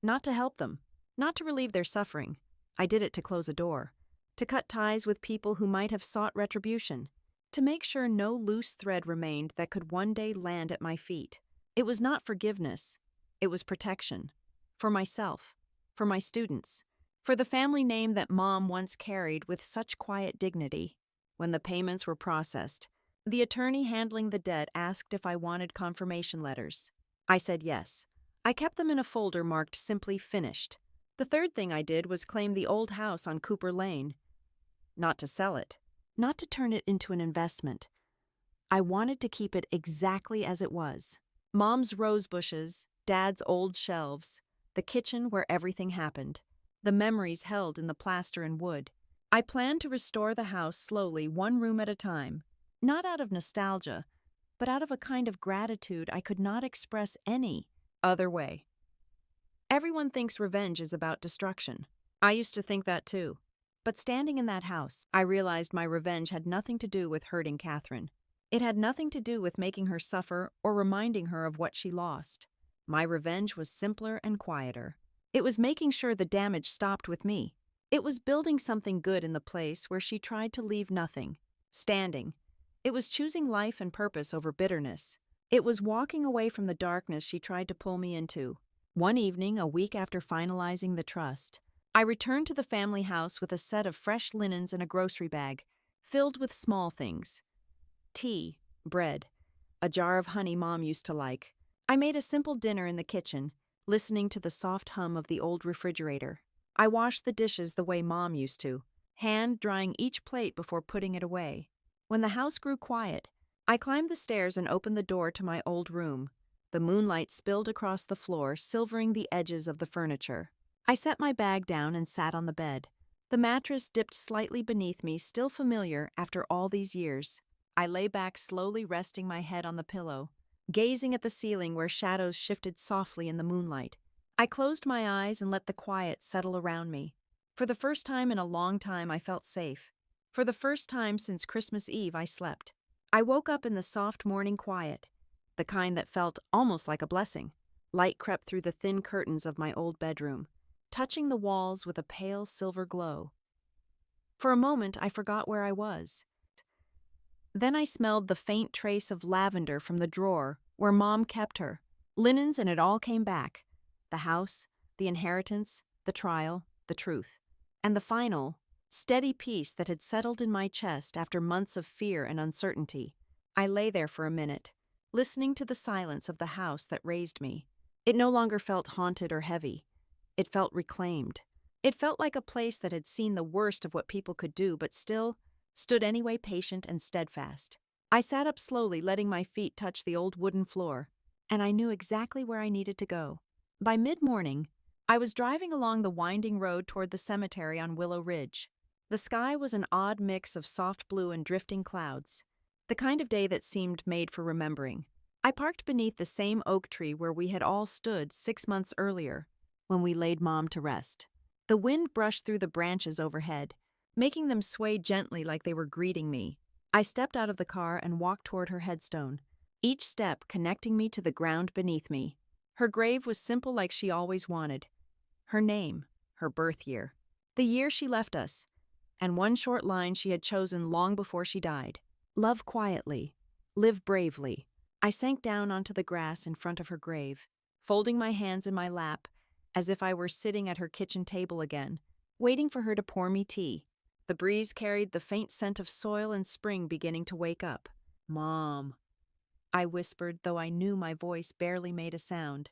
not to help them, not to relieve their suffering. I did it to close a door, to cut ties with people who might have sought retribution, to make sure no loose thread remained that could one day land at my feet. It was not forgiveness, it was protection. For myself, for my students, for the family name that Mom once carried with such quiet dignity. When the payments were processed, the attorney handling the debt asked if I wanted confirmation letters. I said yes. I kept them in a folder marked simply finished. The third thing I did was claim the old house on Cooper Lane. Not to sell it, not to turn it into an investment. I wanted to keep it exactly as it was. Mom's rose bushes, Dad's old shelves, the kitchen where everything happened, the memories held in the plaster and wood. I planned to restore the house slowly, one room at a time, not out of nostalgia, but out of a kind of gratitude I could not express any other way. Everyone thinks revenge is about destruction. I used to think that too. But standing in that house, I realized my revenge had nothing to do with hurting Catherine. It had nothing to do with making her suffer or reminding her of what she lost. My revenge was simpler and quieter. It was making sure the damage stopped with me. It was building something good in the place where she tried to leave nothing. Standing. It was choosing life and purpose over bitterness. It was walking away from the darkness she tried to pull me into. One evening, a week after finalizing the trust, I returned to the family house with a set of fresh linens and a grocery bag, filled with small things. Tea, bread, a jar of honey Mom used to like. I made a simple dinner in the kitchen, listening to the soft hum of the old refrigerator. I washed the dishes the way Mom used to, hand-drying each plate before putting it away. When the house grew quiet, I climbed the stairs and opened the door to my old room. The moonlight spilled across the floor, silvering the edges of the furniture. I set my bag down and sat on the bed. The mattress dipped slightly beneath me, still familiar after all these years. I lay back, slowly resting my head on the pillow, gazing at the ceiling where shadows shifted softly in the moonlight. I closed my eyes and let the quiet settle around me. For the first time in a long time, I felt safe. For the first time since Christmas Eve, I slept. I woke up in the soft morning quiet, the kind that felt almost like a blessing. Light crept through the thin curtains of my old bedroom, touching the walls with a pale silver glow. For a moment, I forgot where I was. Then I smelled the faint trace of lavender from the drawer where Mom kept her linens, and it all came back. The house, the inheritance, the trial, the truth, and the final, steady peace that had settled in my chest after months of fear and uncertainty. I lay there for a minute, listening to the silence of the house that raised me. It no longer felt haunted or heavy. It felt reclaimed. It felt like a place that had seen the worst of what people could do, but still stood anyway, patient and steadfast. I sat up slowly, letting my feet touch the old wooden floor, and I knew exactly where I needed to go. By mid-morning, I was driving along the winding road toward the cemetery on Willow Ridge. The sky was an odd mix of soft blue and drifting clouds, the kind of day that seemed made for remembering. I parked beneath the same oak tree where we had all stood 6 months earlier, when we laid Mom to rest. The wind brushed through the branches overhead, making them sway gently like they were greeting me. I stepped out of the car and walked toward her headstone, each step connecting me to the ground beneath me. Her grave was simple like she always wanted. Her name, her birth year, the year she left us, and one short line she had chosen long before she died. Love quietly, live bravely. I sank down onto the grass in front of her grave, folding my hands in my lap as if I were sitting at her kitchen table again, waiting for her to pour me tea. The breeze carried the faint scent of soil and spring beginning to wake up. "Mom," I whispered, though I knew my voice barely made a sound.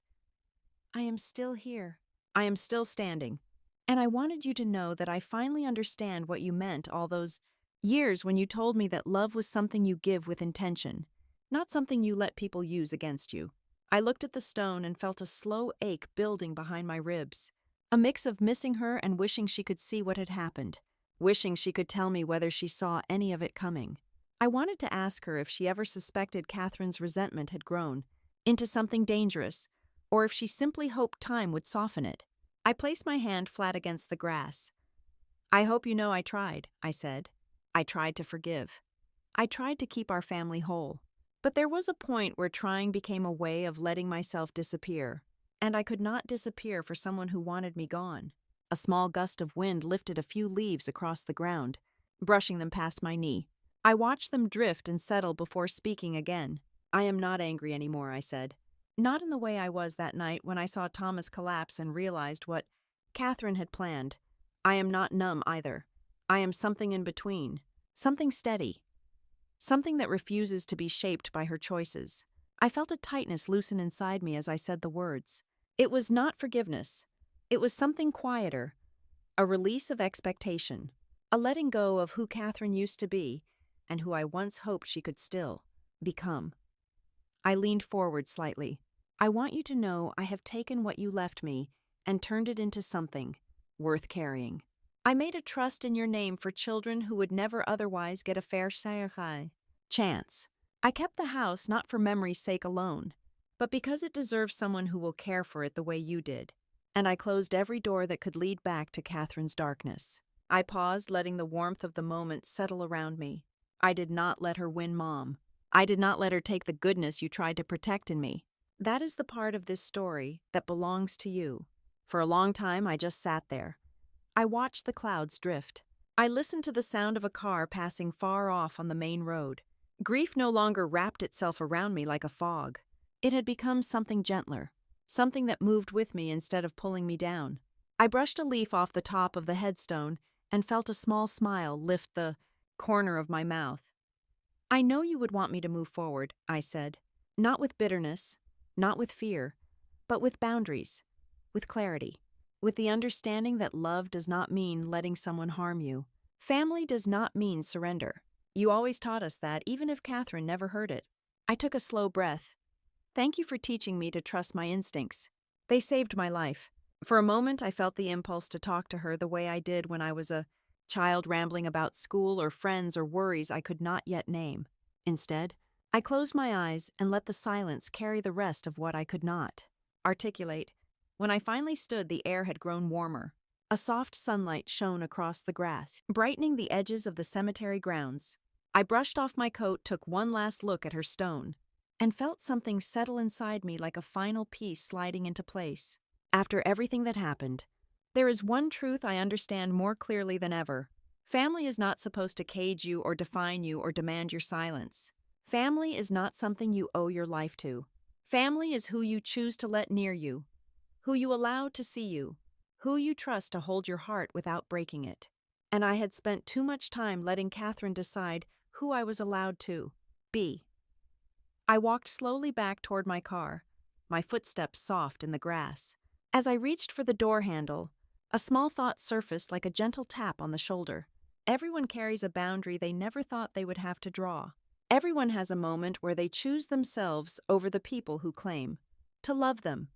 "I am still here. I am still standing. And I wanted you to know that I finally understand what you meant all those years when you told me that love was something you give with intention, not something you let people use against you." I looked at the stone and felt a slow ache building behind my ribs, a mix of missing her and wishing she could see what had happened, wishing she could tell me whether she saw any of it coming. I wanted to ask her if she ever suspected Catherine's resentment had grown into something dangerous, or if she simply hoped time would soften it. I placed my hand flat against the grass. "I hope you know I tried," I said. "I tried to forgive. I tried to keep our family whole. But there was a point where trying became a way of letting myself disappear, and I could not disappear for someone who wanted me gone." A small gust of wind lifted a few leaves across the ground, brushing them past my knee. I watched them drift and settle before speaking again. "I am not angry anymore," I said. "Not in the way I was that night when I saw Thomas collapse and realized what Catherine had planned. I am not numb either. I am something in between, something steady. Something that refuses to be shaped by her choices." I felt a tightness loosen inside me as I said the words. It was not forgiveness. It was something quieter, a release of expectation, a letting go of who Catherine used to be and who I once hoped she could still become. I leaned forward slightly. "I want you to know I have taken what you left me and turned it into something worth carrying. I made a trust in your name for children who would never otherwise get a fair chance. I kept the house not for memory's sake alone, but because it deserves someone who will care for it the way you did. And I closed every door that could lead back to Catherine's darkness." I paused, letting the warmth of the moment settle around me. I did not let her win Mom. I did not let her take the goodness you tried to protect in me. That is the part of this story that belongs to you. For a long time, I just sat there. I watched the clouds drift. I listened to the sound of a car passing far off on the main road. Grief no longer wrapped itself around me like a fog. It had become something gentler, something that moved with me instead of pulling me down. I brushed a leaf off the top of the headstone and felt a small smile lift the corner of my mouth. "I know you would want me to move forward," I said. "Not with bitterness, not with fear, but with boundaries, with clarity, with the understanding that love does not mean letting someone harm you. Family does not mean surrender. You always taught us that, even if Catherine never heard it." I took a slow breath. "Thank you for teaching me to trust my instincts. They saved my life." For a moment, I felt the impulse to talk to her the way I did when I was a child, rambling about school or friends or worries I could not yet name. Instead, I closed my eyes and let the silence carry the rest of what I could not articulate. When I finally stood, the air had grown warmer. A soft sunlight shone across the grass, brightening the edges of the cemetery grounds. I brushed off my coat, took one last look at her stone, and felt something settle inside me like a final piece sliding into place. After everything that happened, there is one truth I understand more clearly than ever. Family is not supposed to cage you or define you or demand your silence. Family is not something you owe your life to. Family is who you choose to let near you, who you allow to see you, who you trust to hold your heart without breaking it. And I had spent too much time letting Catherine decide who I was allowed to be. I walked slowly back toward my car, my footsteps soft in the grass. As I reached for the door handle, a small thought surfaced like a gentle tap on the shoulder. Everyone carries a boundary they never thought they would have to draw. Everyone has a moment where they choose themselves over the people who claim to love them.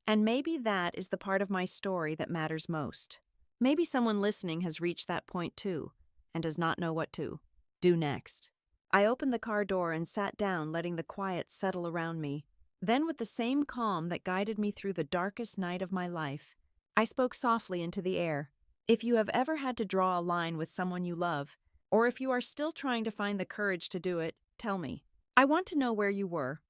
And maybe that is the part of my story that matters most. Maybe someone listening has reached that point too, and does not know what to do next. I opened the car door and sat down, letting the quiet settle around me. Then, with the same calm that guided me through the darkest night of my life, I spoke softly into the air. If you have ever had to draw a line with someone you love, or if you are still trying to find the courage to do it, tell me. I want to know where you were.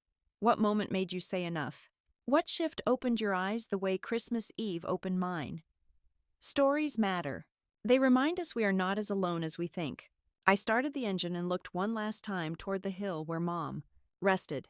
What moment made you say enough? What shift opened your eyes the way Christmas Eve opened mine? Stories matter. They remind us we are not as alone as we think. I started the engine and looked one last time toward the hill where Mom rested.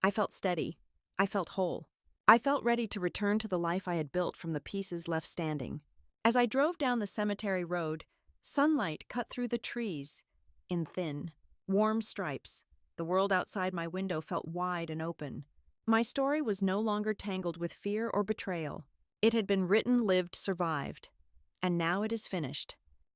I felt steady. I felt whole. I felt ready to return to the life I had built from the pieces left standing. As I drove down the cemetery road, sunlight cut through the trees in thin, warm stripes. The world outside my window felt wide and open. My story was no longer tangled with fear or betrayal. It had been written, lived, survived. And now it is finished.